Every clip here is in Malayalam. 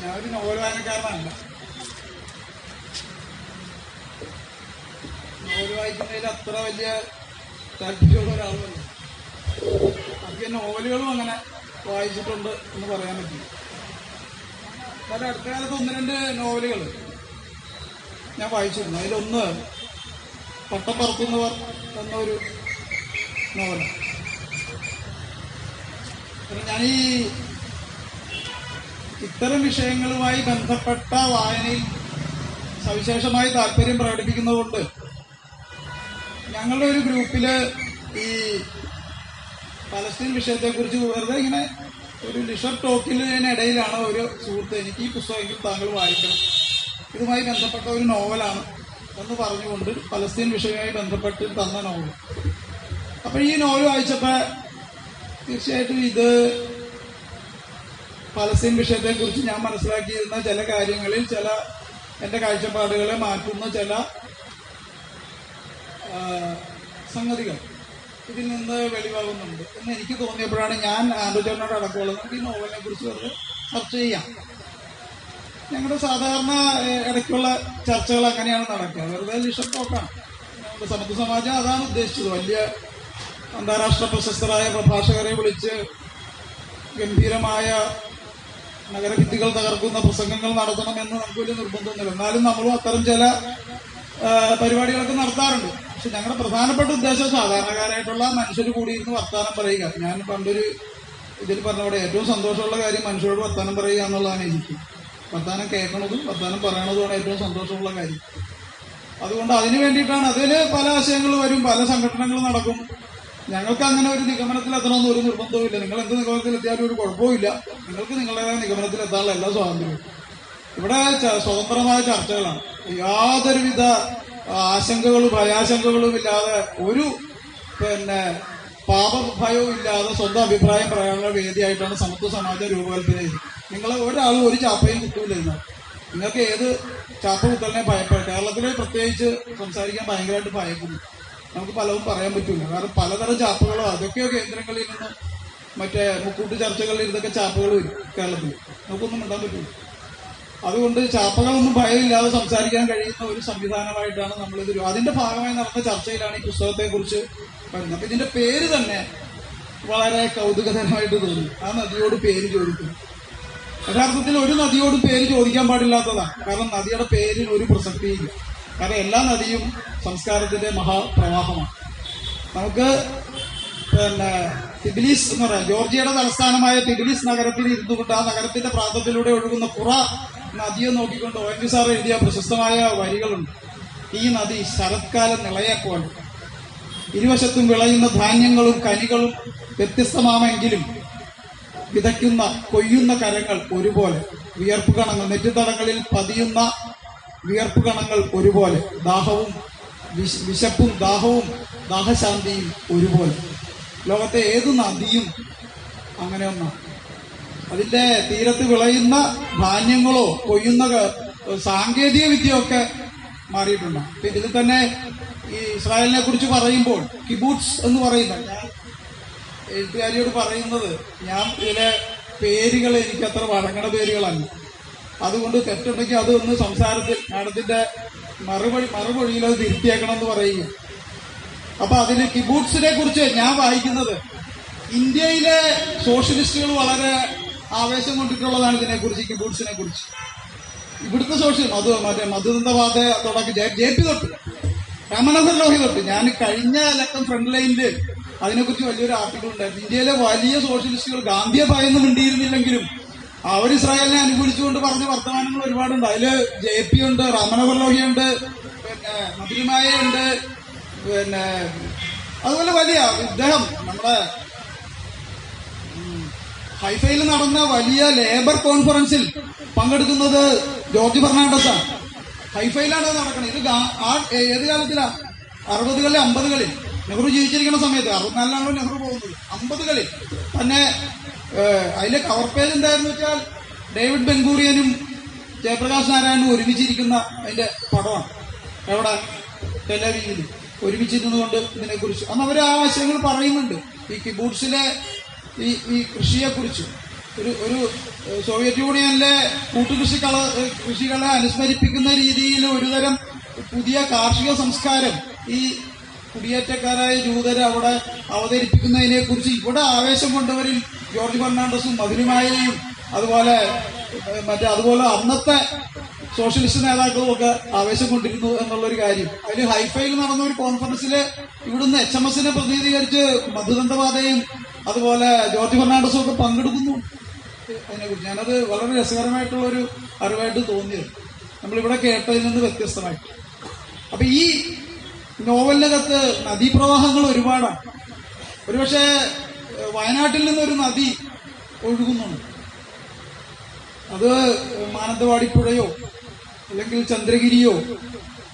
ഞാനൊരു നോവൽ വായനക്കാരനല്ല. നോവൽ വായിക്കുന്നതിൽ അത്ര വലിയ താല്പര്യമുള്ള ഒരാളുമല്ല. അധികം നോവലുകളും അങ്ങനെ വായിച്ചിട്ടുണ്ട് എന്ന് പറയാൻ പറ്റില്ല. എന്നാൽ അടുത്ത കാലത്ത് 1-2 നോവലുകൾ ഞാൻ വായിച്ചിരുന്നു. അതിലൊന്ന് പട്ടം പറത്തുന്നവർ എന്നൊരു നോവലാണ്. ഞാൻ ഇത്തരം വിഷയങ്ങളുമായി ബന്ധപ്പെട്ട വായനയിൽ സവിശേഷമായി താല്പര്യം പ്രകടിപ്പിക്കുന്നതുകൊണ്ട് ഞങ്ങളുടെ ഒരു ഗ്രൂപ്പില് ഈ പലസ്തീൻ വിഷയത്തെക്കുറിച്ച് വെറുതെ ഇങ്ങനെ ഒരു ലിഷർ ടോക്കിനിടയിലാണ് ഒരു സുഹൃത്ത് എനിക്ക് ഈ പുസ്തകം താങ്കൾ വായിക്കണം, ഇതുമായി ബന്ധപ്പെട്ട ഒരു നോവലാണ് എന്ന് പറഞ്ഞുകൊണ്ട് പലസ്തീൻ വിഷയവുമായി ബന്ധപ്പെട്ട് തന്ന നോവൽ. അപ്പോൾ ഈ നോവൽ വായിച്ചപ്പോൾ തീർച്ചയായിട്ടും ഇത് പലസ്തീൻ വിഷയത്തെക്കുറിച്ച് ഞാൻ മനസ്സിലാക്കിയിരുന്ന ചില കാര്യങ്ങളിൽ ചില എൻ്റെ കാഴ്ചപ്പാടുകളെ മാറ്റുന്ന ചില സംഗതികൾ ഇതിൽ നിന്ന് വെളിവാകുന്നുണ്ട് എന്ന് എനിക്ക് തോന്നിയപ്പോഴാണ് ഞാൻ ആൻഡ്രോചേട്ടനോട് അടക്കമുള്ളത് നമുക്ക് ഈ നോവലിനെ കുറിച്ച് വെറുതെ ചർച്ച ചെയ്യാം. ഞങ്ങളുടെ സാധാരണ ഇടയ്ക്കുള്ള ചർച്ചകൾ അങ്ങനെയാണ് നടക്കുക, വെറുതെ ലിഷർ ടോക്കാണ്. ഞങ്ങളുടെ സമത്വ സമാജം അതാണ് ഉദ്ദേശിച്ചത്. വലിയ അന്താരാഷ്ട്ര പ്രശസ്തരായ പ്രഭാഷകരെ വിളിച്ച് ഗംഭീരമായ നഗരഭിത്തികൾ തകർക്കുന്ന പ്രസംഗങ്ങൾ നടത്തണമെന്ന് നമുക്ക് വലിയ നിർബന്ധമൊന്നുമില്ല. എന്നാലും നമ്മളും അത്തരം ചില പരിപാടികളൊക്കെ നടത്താറുണ്ട്. പക്ഷെ ഞങ്ങളുടെ പ്രധാനപ്പെട്ട ഉദ്ദേശം സാധാരണക്കാരായിട്ടുള്ള മനുഷ്യർ കൂടിയിരുന്ന് വർത്താനം പറയുക. ഞാൻ പണ്ടൊരു ഇതിൽ പറഞ്ഞ പോലെ ഏറ്റവും സന്തോഷമുള്ള കാര്യം മനുഷ്യരോട് വർത്താനം പറയുക എന്നുള്ളതാണ്. എനിക്ക് വർത്താനം കേൾക്കണതും വർത്താനം പറയണതുമാണ് ഏറ്റവും സന്തോഷമുള്ള കാര്യം. അതുകൊണ്ട് അതിന് വേണ്ടിയിട്ടാണ്. അതിൽ പല ആശയങ്ങൾ വരും, പല സംഘടനകൾ നടക്കും. ഞങ്ങൾക്ക് അങ്ങനെ ഒരു നിഗമനത്തിലെത്തണമെന്ന് ഒരു നിർബന്ധവുമില്ല. നിങ്ങൾ എന്ത് നിഗമനത്തിലെത്തിയാലും ഒരു കുഴപ്പമില്ല. നിങ്ങൾക്ക് നിങ്ങളുടേതായ നിഗമനത്തിലെത്താനുള്ള എല്ലാ സ്വാതന്ത്ര്യവും. ഇവിടെ സ്വതന്ത്രമായ ചർച്ചകളാണ്. യാതൊരുവിധ ആശങ്കകളും ഭയാശങ്കകളും ഇല്ലാതെ, ഒരു പാപഭയവും ഇല്ലാതെ സ്വന്തം അഭിപ്രായം പറയാനുള്ള വേദിയായിട്ടാണ് സമത്വ സമാജം രൂപകൽപ്പന ചെയ്തത്. നിങ്ങളെ ഒരാളും ഒരു ചാപ്പയും കുത്തൂല. നിങ്ങൾക്ക് ഏത് ചാപ്പ കുത്തലിനെ ഭയപ്പെടും. കേരളത്തിലെ പ്രത്യേകിച്ച് സംസാരിക്കാൻ ഭയങ്കരമായിട്ട് ഭയക്കുന്നു. നമുക്ക് പലതും പറയാൻ പറ്റില്ല. കാരണം പലതരം ചാപ്പകളോ അതൊക്കെയോ കേന്ദ്രങ്ങളിൽ നിന്ന് മറ്റേ മുക്കൂട്ട് ചർച്ചകളിൽ ഇതൊക്കെ ചാപ്പകൾ വരും കേരളത്തിൽ. നമുക്കൊന്നും മിണ്ടാൻ പറ്റില്ല. അതുകൊണ്ട് ചാപ്പകളൊന്നും ഭയമില്ലാതെ സംസാരിക്കാൻ കഴിയുന്ന ഒരു സംവിധാനമായിട്ടാണ് നമ്മളിത്. അതിന്റെ ഭാഗമായി നടന്ന ചർച്ചയിലാണ് ഈ പുസ്തകത്തെക്കുറിച്ച് പറയുന്നത്. അപ്പൊ ഇതിന്റെ പേര് തന്നെ വളരെ കൗതുകകരമായിട്ട് തോന്നി. ആ നദിയോട് പേര് ചോദിക്കുന്നു. യഥാർത്ഥത്തിൽ ഒരു നദിയോട് പേര് ചോദിക്കാൻ പാടില്ലാത്തതാണ്. കാരണം നദിയുടെ പേരിന് ഒരു പ്രസക്തിയില്ല. കാരണം എല്ലാ നദിയും സംസ്കാരത്തിന്റെ മഹാപ്രവാഹമാണ്. നമുക്ക് തിബിലിസ് എന്ന് പറയാം, ജോർജിയയുടെ തലസ്ഥാനമായ തിബിലിസ് നഗരത്തിൽ ഇരുന്നുകൊണ്ട് ആ നഗരത്തിന്റെ പ്രാന്തത്തിലൂടെ ഒഴുകുന്ന ഖുറ നദിയെ നോക്കിക്കൊണ്ട് ONV സാർ എഴുതിയ പ്രശസ്തമായ വരികളുണ്ട്. ഈ നദി ശരത്കാല നിളയെപ്പോലെ, ഇരുവശത്തും വിളയുന്ന ധാന്യങ്ങളും കനികളും വ്യത്യസ്തമാമെങ്കിലും വിതയ്ക്കുന്ന കൊയ്യുന്ന കരങ്ങൾ ഒരുപോലെ, വിയർപ്പ് കണങ്ങൾ നെറ്റിത്തടങ്ങളിൽ പതിയുന്ന വിയർപ്പ് കണങ്ങൾ ഒരുപോലെ, ദാഹവും വിശപ്പും ദാഹവും ദാഹശാന്തിയും ഒരുപോലെ. ലോകത്തെ ഏത് നദിയും അങ്ങനെ ഒന്നാണ്. അതിന്റെ തീരത്ത് വിളയുന്ന ധാന്യങ്ങളോ കൊയ്യുന്ന സാങ്കേതിക വിദ്യയൊക്കെ മാറിയിട്ടുണ്ട്. അപ്പൊ ഇതിൽ തന്നെ ഈ ഇസ്രായേലിനെ കുറിച്ച് പറയുമ്പോൾ കിബൂട്സ് എന്ന് പറയുന്ന, ഞാൻ എഴുത്തുകാരിയോട് പറയുന്നത്, ഞാൻ ഇതിലെ പേരുകൾ എനിക്ക് അത്ര വഴങ്ങണ പേരുകളല്ല. അതുകൊണ്ട് തെറ്റുണ്ടെങ്കിൽ അത് ഒന്ന് സംസാരത്തിൽ മാഡത്തിന്റെ മറുപടിയിൽ അത് തിരുത്തിയേക്കണം എന്ന് പറയുക. അപ്പൊ അതിന് കിബൂട്സിനെ കുറിച്ച് ഞാൻ വായിക്കുന്നത്, ഇന്ത്യയിലെ സോഷ്യലിസ്റ്റുകൾ വളരെ ആവേശം കൊണ്ടിട്ടുള്ളതാണ് ഇതിനെക്കുറിച്ച്, കിബൂട്സിനെ കുറിച്ച്. ഇവിടുത്തെ മധുദന്തവാദ തുടക്കി JP തൊട്ട് രാമനഗർ ലോഹി തൊട്ട്, ഞാൻ കഴിഞ്ഞ ലക്കം ഫ്രണ്ട് ലൈനില് അതിനെക്കുറിച്ച് വലിയൊരു ആർട്ടിക്കിൾ ഉണ്ടായിരുന്നു. ഇന്ത്യയിലെ വലിയ സോഷ്യലിസ്റ്റുകൾ ഗാന്ധിയെ ഭയന്ന് മിണ്ടിയിരുന്നില്ലെങ്കിലും അവർ ഇസ്രായേലിനെ അനുകൂലിച്ചുകൊണ്ട് പറഞ്ഞ വർത്തമാനങ്ങൾ ഒരുപാടുണ്ട്. അതില് JP ഉണ്ട്, രാമനഗർ ലോഹിയുണ്ട്, മധുരിമായുണ്ട്, അതുപോലെ വലിയ ഇദ്ദേഹം നമ്മുടെ ഹൈഫയിൽ നടന്ന വലിയ ലേബർ കോൺഫറൻസിൽ പങ്കെടുക്കുന്നത് ജോർജ് ഫെർണാണ്ടസാണ്. ഹൈഫയിലാണ് നടക്കുന്നത്. ഇത് ഏത് കാലത്തിലാ? 60കളിൽ 50കളിൽ നെഹ്റു ജീവിച്ചിരിക്കുന്ന സമയത്ത്. 64ലാണല്ലോ നെഹ്റു പോകുന്നത്. 50കളിൽ തന്നെ അതിലെ കവർ പേജ് എന്തായിരുന്നു വെച്ചാൽ ഡേവിഡ് ബെൻഗൂറിയനും ജയപ്രകാശ് നാരായണനും ഒരുമിച്ചിരിക്കുന്ന അതിന്റെ പടമാണ്. എവിടെ? ടെലവീവിൽ ഒരുമിച്ചിരുന്നുകൊണ്ട് ഇതിനെക്കുറിച്ച് അന്ന് അവർ ആ ആശയങ്ങൾ പറയുന്നുണ്ട്. ഈ കിബൂട്സിലെ ഈ കൃഷിയെക്കുറിച്ച് ഒരു സോവിയറ്റ് യൂണിയനിലെ കൃഷികളെ അനുസ്മരിപ്പിക്കുന്ന രീതിയിൽ ഒരുതരം പുതിയ കാർഷിക സംസ്കാരം ഈ കുടിയേറ്റക്കാരായ ജൂതരെ അവിടെ അവതരിപ്പിക്കുന്നതിനെ കുറിച്ച് ഇവിടെ ആവേശം കൊണ്ടവരിൽ ജോർജ് ഫെർണാണ്ടസും മധുരമായയും അതുപോലെ അന്നത്തെ സോഷ്യലിസ്റ്റ് നേതാക്കളും ഒക്കെ ആവേശം കൊണ്ടിരുന്നു എന്നുള്ളൊരു കാര്യം. അതിൽ ഹൈഫയിൽ നടന്ന ഒരു കോൺഫറൻസിൽ ഇവിടുന്ന് HMSനെ പ്രതിനിധീകരിച്ച് മധുദണ്ഡപാതയും അതുപോലെ ജോർജ് ഫെർണാണ്ടസും ഒക്കെ പങ്കെടുക്കുന്നു. അതിനെക്കുറിച്ച് ഞാനത് വളരെ രസകരമായിട്ടുള്ള ഒരു അറിവായിട്ട് തോന്നിയത് നമ്മളിവിടെ കേട്ടതിൽ നിന്ന് വ്യത്യസ്തമായിട്ട്. അപ്പൊ ഈ നോവലിനകത്ത് നദീപ്രവാഹങ്ങൾ ഒരുപാടാണ്. ഒരുപക്ഷെ വയനാട്ടിൽ നിന്നൊരു നദി ഒഴുകുന്നുണ്ട്. അത് മാനന്തവാടി പുഴയോ അല്ലെങ്കിൽ ചന്ദ്രഗിരിയോ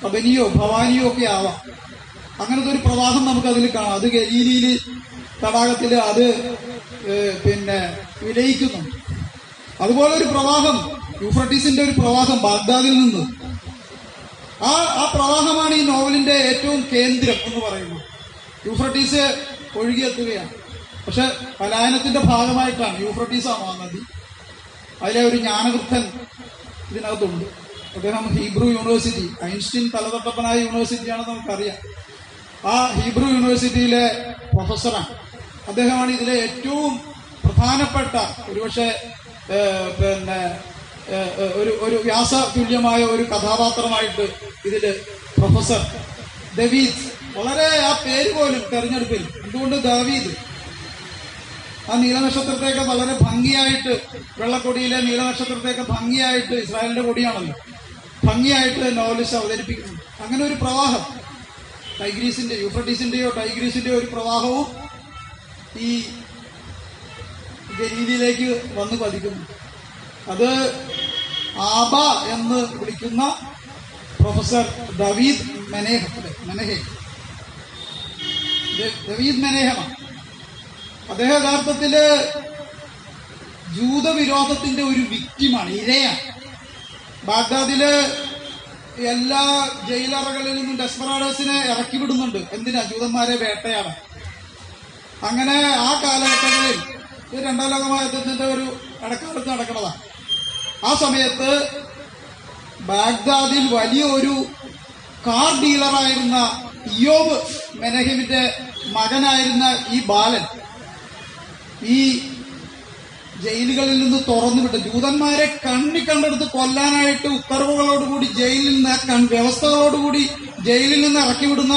കബനിയോ ഭവാനിയോ ഒക്കെ ആവാം. അങ്ങനത്തെ ഒരു പ്രവാഹം നമുക്ക് അതിൽ കാണാം. അത് ഗലീലിയിൽ തടാകത്തിൽ അത് വിലയിക്കുന്നുണ്ട്. അതുപോലെ ഒരു പ്രവാഹം യൂഫ്രട്ടീസിന്റെ ഒരു പ്രവാഹം ബാഗ്ദാദിൽ നിന്ന് ആ പ്രവാഹമാണ് ഈ നോവലിന്റെ ഏറ്റവും കേന്ദ്രം എന്ന് പറയുന്നത്. യൂഫ്രട്ടീസ് ഒഴുകിയെത്തുകയാണ്. പക്ഷെ പലായനത്തിന്റെ ഭാഗമായിട്ടാണ്. യൂഫ്രട്ടീസാണ് ആ നദി. അതിലെ ഒരു ജ്ഞാനവൃദ്ധൻ ഇതിനകത്തുണ്ട്. അദ്ദേഹം ഹീബ്രു യൂണിവേഴ്സിറ്റി, ഐൻസ്റ്റീൻ തലതൊട്ടപ്പനായ യൂണിവേഴ്സിറ്റിയാണെന്ന് നമുക്കറിയാം. ആ ഹീബ്രു യൂണിവേഴ്സിറ്റിയിലെ പ്രൊഫസറാണ്. അദ്ദേഹമാണ് ഇതിലെ ഏറ്റവും പ്രധാനപ്പെട്ട ഒരുപക്ഷെ ഒരു വ്യാസ തുല്യമായ ഒരു കഥാപാത്രമായിട്ട് ഇതില് പ്രൊഫസർ ദവീദ്. വളരെ ആ പേര് പോലും തെരഞ്ഞെടുപ്പിൽ എന്തുകൊണ്ട് ദാവീദ്? ആ നീലനക്ഷത്രത്തെയൊക്കെ വളരെ ഭംഗിയായിട്ട്, വെള്ളക്കൊടിയിലെ നീലനക്ഷത്രത്തെയൊക്കെ ഭംഗിയായിട്ട്, ഇസ്രായേലിന്റെ കൊടിയാണല്ലോ, ഭംഗിയായിട്ട് നോവലിസ്റ്റ് അവതരിപ്പിക്കുന്നു. അങ്ങനെ ഒരു പ്രവാഹം യൂഫ്രട്ടീസിന്റെയോ ടൈഗ്രീസിന്റെയോ ഒരു പ്രവാഹവും ഈ ഗലീലിയിലേക്ക് വന്ന് പതിക്കുന്നു. അത് ആബ എന്ന് വിളിക്കുന്ന പ്രൊഫസർ ദവീദ് മെനേഹമാണ്. അദ്ദേഹം യഥാർത്ഥത്തില് ജൂതവിരോധത്തിന്റെ ഒരു വിക്റ്റിമാണ്, ഇരയാണ്. ബാഗ്ദാദില് എല്ലാ ജയിലറകളിൽ നിന്നും ഡെസ്പറാഡേഴ്സിനെ ഇറക്കി വിടുന്നുണ്ട്. എന്തിനാ? ജൂതന്മാരെ വേട്ടയാടാൻ. അങ്ങനെ ആ കാലഘട്ടങ്ങളിൽ രണ്ടാം ലോക മഹായുദ്ധത്തിന്റെ ഒരു ഇടക്കാലത്ത് നടക്കുന്നതാണ്. ആ സമയത്ത് ബാഗ്ദാദിൽ വലിയ ഒരു കാർ ഡീലറായിരുന്ന ഇയോബ് മെനഹീമിന്റെ മകനായിരുന്ന ഈ ബാലൻ ഈ ജയിലുകളിൽ നിന്ന് തുറന്നുവിട്ട് ജൂതന്മാരെ കണ്ടെടുത്ത് കൊല്ലാനായിട്ട് ഉത്തരവുകളോടുകൂടി ജയിലിൽ നിന്ന് വ്യവസ്ഥകളോടുകൂടി ജയിലിൽ നിന്ന് ഇറക്കിവിടുന്ന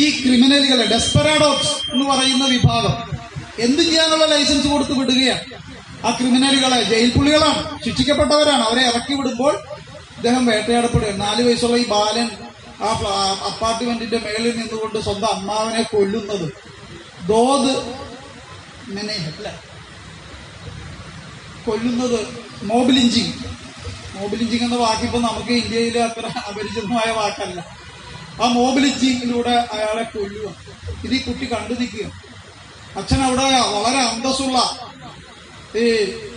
ഈ ക്രിമിനലുകളെ, ഡെസ്പെറാഡോസ് എന്ന് പറയുന്ന വിഭാഗം, എന്ത് ചെയ്യാനുള്ള ലൈസൻസ് കൊടുത്ത് വിടുകയാണ്. ആ ക്രിമിനലുകളെ, ജയിൽ പുള്ളികളാണ്, ശിക്ഷിക്കപ്പെട്ടവരാണ്, അവരെ ഇറക്കി വിടുമ്പോൾ ഇദ്ദേഹം വേട്ടയാടപ്പെടുകയാണ്. 4 വയസ്സുള്ള ഈ ബാലൻ ആ അപ്പാർട്ട്മെന്റിന്റെ മേളിൽ നിന്നുകൊണ്ട് സ്വന്തം അമ്മാവനെ കൊല്ലുന്നത് ദോദ് മെനേഹ് അല്ലെ, കൊല്ലുന്നത് മോബ് ലിഞ്ചിങ് എന്ന വാക്കിപ്പോ നമുക്ക് ഇന്ത്യയിൽ അത്ര അപരിചിതമായ വാക്കല്ല. ആ മോബ് ലിഞ്ചിങ്ങിലൂടെ അയാളെ കൊല്ലുക. ഇത് ഈ കുട്ടി കണ്ടു നിൽക്കുക. അച്ഛൻ അവിടെ വളരെ അന്തസ്സുള്ള ഈ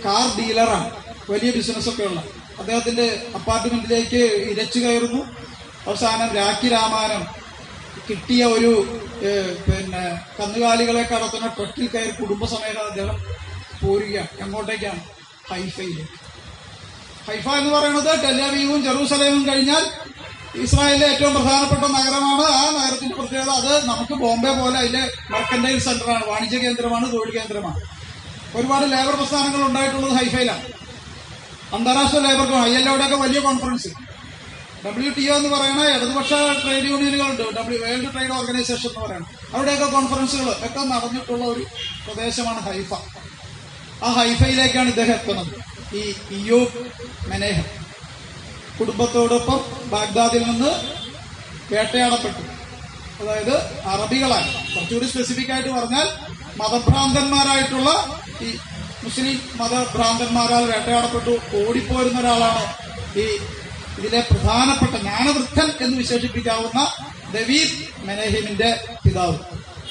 കാർ ഡീലറാണ്, വലിയ ബിസിനസ്സൊക്കെ ഉള്ള. അദ്ദേഹത്തിന്റെ അപ്പാർട്ട്മെന്റിലേക്ക് ഇരച്ചു കയറുന്നു. അവസാനം രാഖി രാമാനം കിട്ടിയ ഒരു കന്നുകാലികളെ കടത്തുന്ന ട്രക്കിൽ കയറി കുടുംബസമേതം അദ്ദേഹം പോരുകയാണ്. എങ്ങോട്ടേക്കാണ്? ഹൈഫയിലേക്ക്. ഹൈഫ എന്ന് പറയുന്നത് ടെലവീവും ജെറൂസലേമും കഴിഞ്ഞാൽ ഇസ്രായേലിലെ ഏറ്റവും പ്രധാനപ്പെട്ട നഗരമാണ്. ആ നഗരത്തിന്റെ പ്രത്യേകത അത് നമുക്ക് ബോംബെ പോലെ അതിന്റെ മെർക്കന്റൈൽ സെന്ററാണ്, വാണിജ്യ കേന്ദ്രമാണ്, തൊഴിൽ കേന്ദ്രമാണ്. ഒരുപാട് ലേബർ പ്രസ്ഥാനങ്ങൾ ഉണ്ടായിട്ടുള്ളത് ഹൈഫയിലാണ്. അന്താരാഷ്ട്ര ലേബർ ILOയുടെയൊക്കെ വലിയ കോൺഫറൻസ്, WTO എന്ന് പറയുന്ന ഇടതുപക്ഷ ട്രേഡ് യൂണിയനുകളുണ്ട്, വേൾഡ് ട്രേഡ് ഓർഗനൈസേഷൻ എന്ന് പറയുന്നത്, അവിടെയൊക്കെ കോൺഫറൻസുകൾ ഒക്കെ നടന്നിട്ടുള്ള ഒരു പ്രദേശമാണ് ഹൈഫ. ആ ഹൈഫയിലേക്കാണ് ഇദ്ദേഹം എത്തുന്നത്. ഈ ഇയോബ് മെനേഹ് കുടുംബത്തോടൊപ്പം ബാഗ്ദാദിൽ നിന്ന് വേട്ടയാടപ്പെട്ടു. അതായത് അറബികളായി, കുറച്ചുകൂടി സ്പെസിഫിക് ആയിട്ട് പറഞ്ഞാൽ മതഭ്രാന്തന്മാരായിട്ടുള്ള ഈ മുസ്ലിം മതഭ്രാന്തന്മാരാൽ വേട്ടയാടപ്പെട്ടു ഓടിപ്പോരുന്ന ഒരാളാണ് ഈ ഇതിലെ പ്രധാനപ്പെട്ട ജ്ഞാനവൃദ്ധൻ എന്ന് വിശേഷിപ്പിക്കാവുന്ന ദവീദ് മെനഹീമിന്റെ പിതാവ്.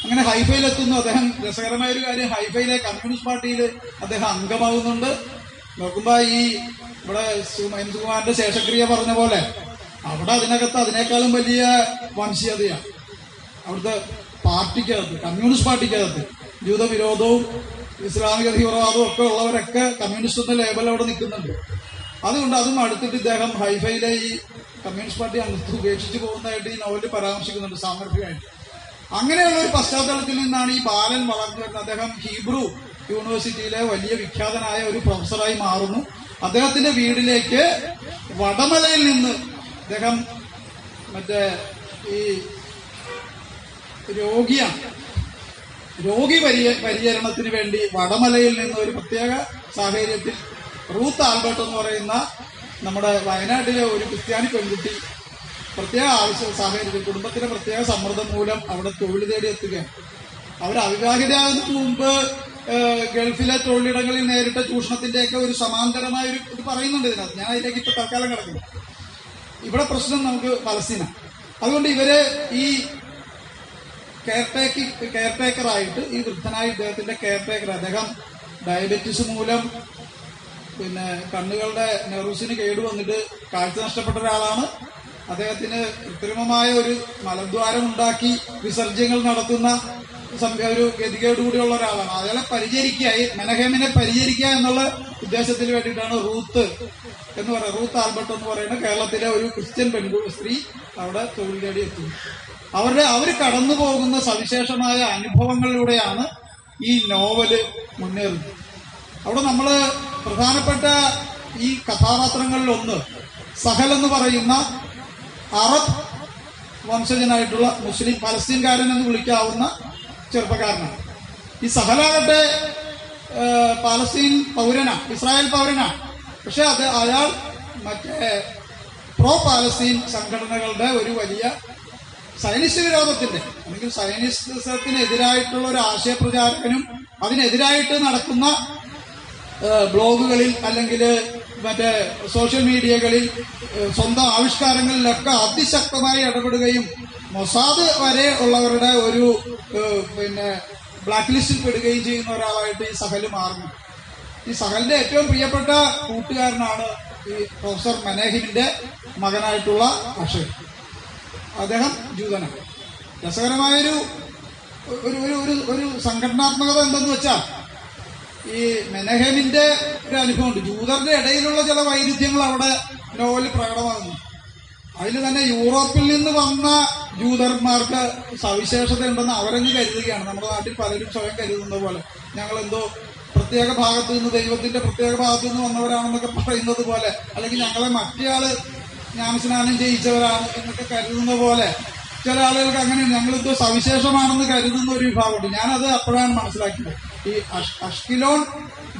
അങ്ങനെ ഹൈഫയിലെത്തുന്നു അദ്ദേഹം. രസകരമായ ഒരു കാര്യം, ഹൈഫയിലെ കമ്മ്യൂണിസ്റ്റ് പാർട്ടിയിൽ അദ്ദേഹം അംഗമാകുന്നുണ്ട്. നോക്കുമ്പോ ഈ ഇവിടെ സുകുമാരന്റെ ശേഷക്രിയ പറഞ്ഞ പോലെ അവിടെ അതിനേക്കാളും വലിയ വംശീയതയാണ് അവിടുത്തെ പാർട്ടിക്കകത്ത്, കമ്മ്യൂണിസ്റ്റ് പാർട്ടിക്കകത്ത്. ജൂതവിരോധവും ഇസ്ലാമിക തീവ്രവാദവും ഒക്കെ ഉള്ളവരൊക്കെ കമ്മ്യൂണിസ്റ്റ് എന്ന ലേബൽ അവിടെ നിൽക്കുന്നുണ്ട്. അതുകൊണ്ട് അതും അടുത്തിട്ട് ഇദ്ദേഹം ഹൈഫയിലെ ഈ കമ്മ്യൂണിസ്റ്റ് പാർട്ടി അംഗത്വം ഉപേക്ഷിച്ച് പോകുന്നതായിട്ട് ഈ നോവലിൽ പരാമർശിക്കുന്നുണ്ട് സാമർഥ്യമായിട്ട്. അങ്ങനെയുള്ള ഒരു പശ്ചാത്തലത്തിൽ നിന്നാണ് ഈ ബാലൻ വളർന്നു വരുന്നത്. അദ്ദേഹം ഹീബ്രു യൂണിവേഴ്സിറ്റിയിലെ വലിയ വിഖ്യാതനായ ഒരു പ്രൊഫസറായി മാറുന്നു. അദ്ദേഹത്തിന്റെ വീടിലേക്ക് വടമലയിൽ നിന്ന് അദ്ദേഹം മറ്റേ ഈ രോഗി പരിചരണത്തിന് വേണ്ടി വടമലയിൽ നിന്ന് ഒരു പ്രത്യേക സാഹചര്യത്തിൽ റൂത്ത് ആൽബർട്ട് എന്ന് പറയുന്ന നമ്മുടെ വയനാട്ടിലെ ഒരു ക്രിസ്ത്യാനി പെൺകുട്ടി പ്രത്യേക ആവശ്യ സാഹചര്യത്തിൽ കുടുംബത്തിന്റെ പ്രത്യേക സമ്മർദ്ദം മൂലം അവിടെ തൊഴിൽ തേടി എത്തുകയാണ്. അവർ അവിവാഹിതരാകുന്നതിന് മുമ്പ് ഗൾഫിലെ തൊഴിലിടങ്ങളിൽ നേരിട്ട ചൂഷണത്തിന്റെയൊക്കെ ഒരു സമാന്തരമായ ഒരു ഇത് പറയുന്നുണ്ട് ഇതിനകത്ത്. ഞാൻ അതിലേക്ക് ഇപ്പൊ തൽക്കാലം കിടക്കുന്നു. ഇവിടെ പ്രശ്നം നമുക്ക് പലസ്തീന. അതുകൊണ്ട് ഇവര് ഈ കെയർടേക്കറായിട്ട് ഈ വൃദ്ധനായ ഇദ്ദേഹത്തിന്റെ കെയർടേക്കർ, അദ്ദേഹം ഡയബറ്റിസ് മൂലം പിന്നെ കണ്ണുകളുടെ നെർവ്സിന് കേടുവന്നിട്ട് കാഴ്ച നഷ്ടപ്പെട്ട ഒരാളാണ്. അദ്ദേഹത്തിന് കൃത്രിമമായ ഒരു മലദ്വാരം ഉണ്ടാക്കി വിസർജ്യങ്ങൾ നടത്തുന്ന ഒരു ഗതികേടുകൂടിയുള്ള ഒരാളാണ്. അയാളെ പരിചരിക്കുക, ഈ മെനഹേമിനെ പരിചരിക്കുക എന്നുള്ള ഉദ്ദേശത്തിന് വേണ്ടിയിട്ടാണ് റൂത്ത് ആൽബർട്ട് എന്ന് പറയുന്ന കേരളത്തിലെ ഒരു ക്രിസ്ത്യൻ സ്ത്രീ അവിടെ തൊഴിൽ തേടി എത്തുന്നത്. അവർ കടന്നു പോകുന്ന സവിശേഷമായ അനുഭവങ്ങളിലൂടെയാണ് ഈ നോവല് മുന്നേറുന്നത്. അവിടെ നമ്മൾ പ്രധാനപ്പെട്ട ഈ കഥാപാത്രങ്ങളിൽ ഒന്ന് സഹൽ എന്ന് പറയുന്ന അറബ് വംശജനായിട്ടുള്ള മുസ്ലിം പലസ്തീൻകാരൻ എന്ന് വിളിക്കാവുന്ന ചെറുപ്പക്കാരനാണ്. ഈ സഹലാകട്ടെ പാലസ്തീൻ പൗരനാണ്, ഇസ്രായേൽ പൗരനാണ്. പക്ഷെ അയാൾ മറ്റേ പ്രോ പാലസ്തീൻ സംഘടനകളുടെ ഒരു വലിയ സൈനിസ്റ്റ് വിരോധത്തിന്റെ അല്ലെങ്കിൽ സൈനിസത്തിനെതിരായിട്ടുള്ള ഒരു ആശയപ്രചാരകനും അതിനെതിരായിട്ട് നടക്കുന്ന ബ്ലോഗുകളിൽ അല്ലെങ്കിൽ മറ്റേ സോഷ്യൽ മീഡിയകളിൽ സ്വന്തം ആവിഷ്കാരങ്ങളിലൊക്കെ അതിശക്തമായി ഇടപെടുകയും മൊസാദ് വരെ ഉള്ളവരുടെ ഒരു പിന്നെ ബ്ലാക്ക് ലിസ്റ്റിൽ പെടുകയും ചെയ്യുന്ന ഒരാളായിട്ട് ഈ സഹല് മാറുന്നു. ഈ സഹലിന്റെ ഏറ്റവും പ്രിയപ്പെട്ട കൂട്ടുകാരനാണ് ഈ പ്രൊഫസർ മെനഹിമിന്റെ മകനായിട്ടുള്ള അക്ഷയ്. അദ്ദേഹം ജൂതനാണ്. രസകരമായൊരു ഒരു സംഘടനാത്മകത എന്തെന്ന് വെച്ചാൽ ഈ മെനഹേമിന്റെ ഒരു അനുഭവമുണ്ട്. ജൂതരുടെ ഇടയിലുള്ള ചില വൈരുദ്ധ്യങ്ങൾ അവിടെ നോവലിൽ പ്രകടമാകുന്നു. അതിൽ തന്നെ യൂറോപ്പിൽ നിന്ന് വന്ന ജൂതന്മാർക്ക് സവിശേഷതയുണ്ടെന്ന് അവരങ്ങ് കരുതുകയാണ്. നമ്മുടെ നാട്ടിൽ പലരും സ്വയം കരുതുന്ന പോലെ ഞങ്ങളെന്തോ പ്രത്യേക ഭാഗത്തു നിന്ന് ദൈവത്തിന്റെ പ്രത്യേക ഭാഗത്തു നിന്ന് വന്നവരാണെന്നൊക്കെ പറയുന്നത് പോലെ, അല്ലെങ്കിൽ ഞങ്ങളെ മറ്റേയാള് ജ്ഞാനസ്നാനം ചെയ്യിച്ചവരാണ് എന്നൊക്കെ കരുതുന്ന പോലെ ചില ആളുകൾക്ക് അങ്ങനെ ഞങ്ങളെന്തോ സവിശേഷമാണെന്ന് കരുതുന്ന ഒരു വിഭാഗമുണ്ട്. ഞാനത് അപ്പോഴാണ് മനസ്സിലാക്കിയത്. ഈ അഷ്കിലോൺ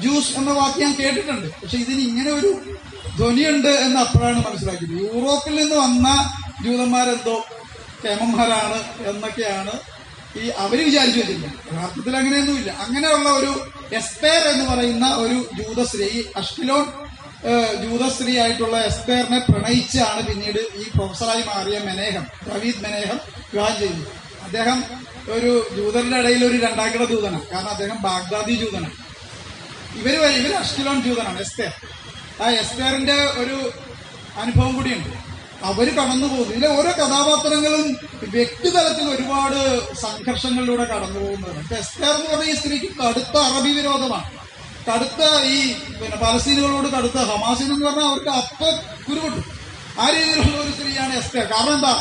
ജ്യൂസ് എന്ന വാക്ക് ഞാൻ കേട്ടിട്ടുണ്ട്, പക്ഷെ ഇതിന് ഇങ്ങനെ ഒരു ധ്വനിയുണ്ട് എന്ന് അപ്പോഴാണ് മനസ്സിലാക്കിയത്. യൂറോപ്പിൽ നിന്ന് വന്ന ജൂതന്മാരെന്തോ കേമന്മാരാണ് എന്നൊക്കെയാണ് ഈ അവര് വിചാരിച്ചു വെച്ചില്ല. യഥാർത്ഥത്തിൽ അങ്ങനെയൊന്നുമില്ല. അങ്ങനെയുള്ള ഒരു എസ്തേർ എന്ന് പറയുന്ന ഒരു ജൂതസ്ത്രീ, ഈ അഷ്കിലോൺ ജൂതസ്ത്രീ ആയിട്ടുള്ള എസ്തേറിനെ പ്രണയിച്ചാണ് പിന്നീട് ഈ പ്രൊഫസറായി മാറിയ ദാവീദ് മെനേഹം വിവാഹം ചെയ്യുന്നത്. അദ്ദേഹം ഒരു ജൂതരുടെ ഇടയിൽ ഒരു രണ്ടാംകിട ജൂതനാണ്. കാരണം അദ്ദേഹം ബാഗ്ദാദി ജൂതനാണ്. ഇവര് അഷ്കിലോൺ ജൂതനാണ് എസ്തേർ. ആ എസ്തേറിന്റെ ഒരു അനുഭവം കൂടിയുണ്ട്. അവര് കടന്നു പോകുന്നു. ഇതിലെ ഓരോ കഥാപാത്രങ്ങളും വ്യക്തിതലത്തിൽ ഒരുപാട് സംഘർഷങ്ങളിലൂടെ കടന്നു പോകുന്നതാണ്. എസ്തേർ എന്ന് പറഞ്ഞ ഈ സ്ത്രീക്ക് കടുത്ത അറബി വിരോധമാണ്. കടുത്ത ഈ പലസ്തീനുകളോട് കടുത്ത ഹമാസിൻ എന്ന് പറഞ്ഞാൽ അവർക്ക് കുരുപൊട്ടു. ആ രീതിയിലുള്ള ഒരു സ്ത്രീയാണ് എസ്തേർ. കാരണം എന്താ,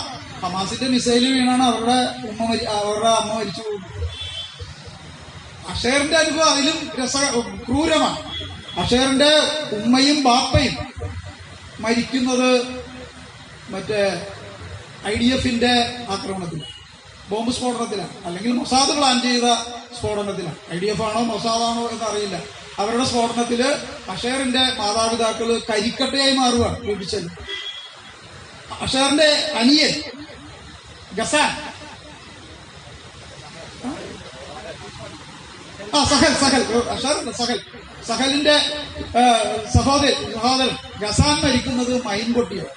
ഹമാസിന്റെ മിസൈല് വീണാണ് അവരുടെ അമ്മ മരിച്ചു പോകുന്നത്. അഷേറിന്റെ അനുഭവം അതിലും ക്രൂരമാണ്. അഷേറിന്റെ ഉമ്മയും ബാപ്പയും മരിക്കുന്നത് മറ്റേ IDF-ന്റെ ആക്രമണത്തിലാണ്, ബോംബ് സ്ഫോടനത്തിലാണ്, അല്ലെങ്കിൽ മൊസാദ് പ്ലാൻ ചെയ്ത സ്ഫോടനത്തിലാണ്. IDF ആണോ മൊസാദാണോ എന്നറിയില്ല. അവരുടെ സ്ഫോടനത്തില് അഷേറിന്റെ മാതാപിതാക്കള് കരിക്കട്ടയായി മാറുകയാണ് ലഭിച്ചത്. അഷേറിന്റെ അനിയൻ ഗസാൻ, സഹലിന്റെ സഹോദരൻ ഗസാൻ മരിക്കുന്നത് മൈൻ പൊട്ടിയാണ്.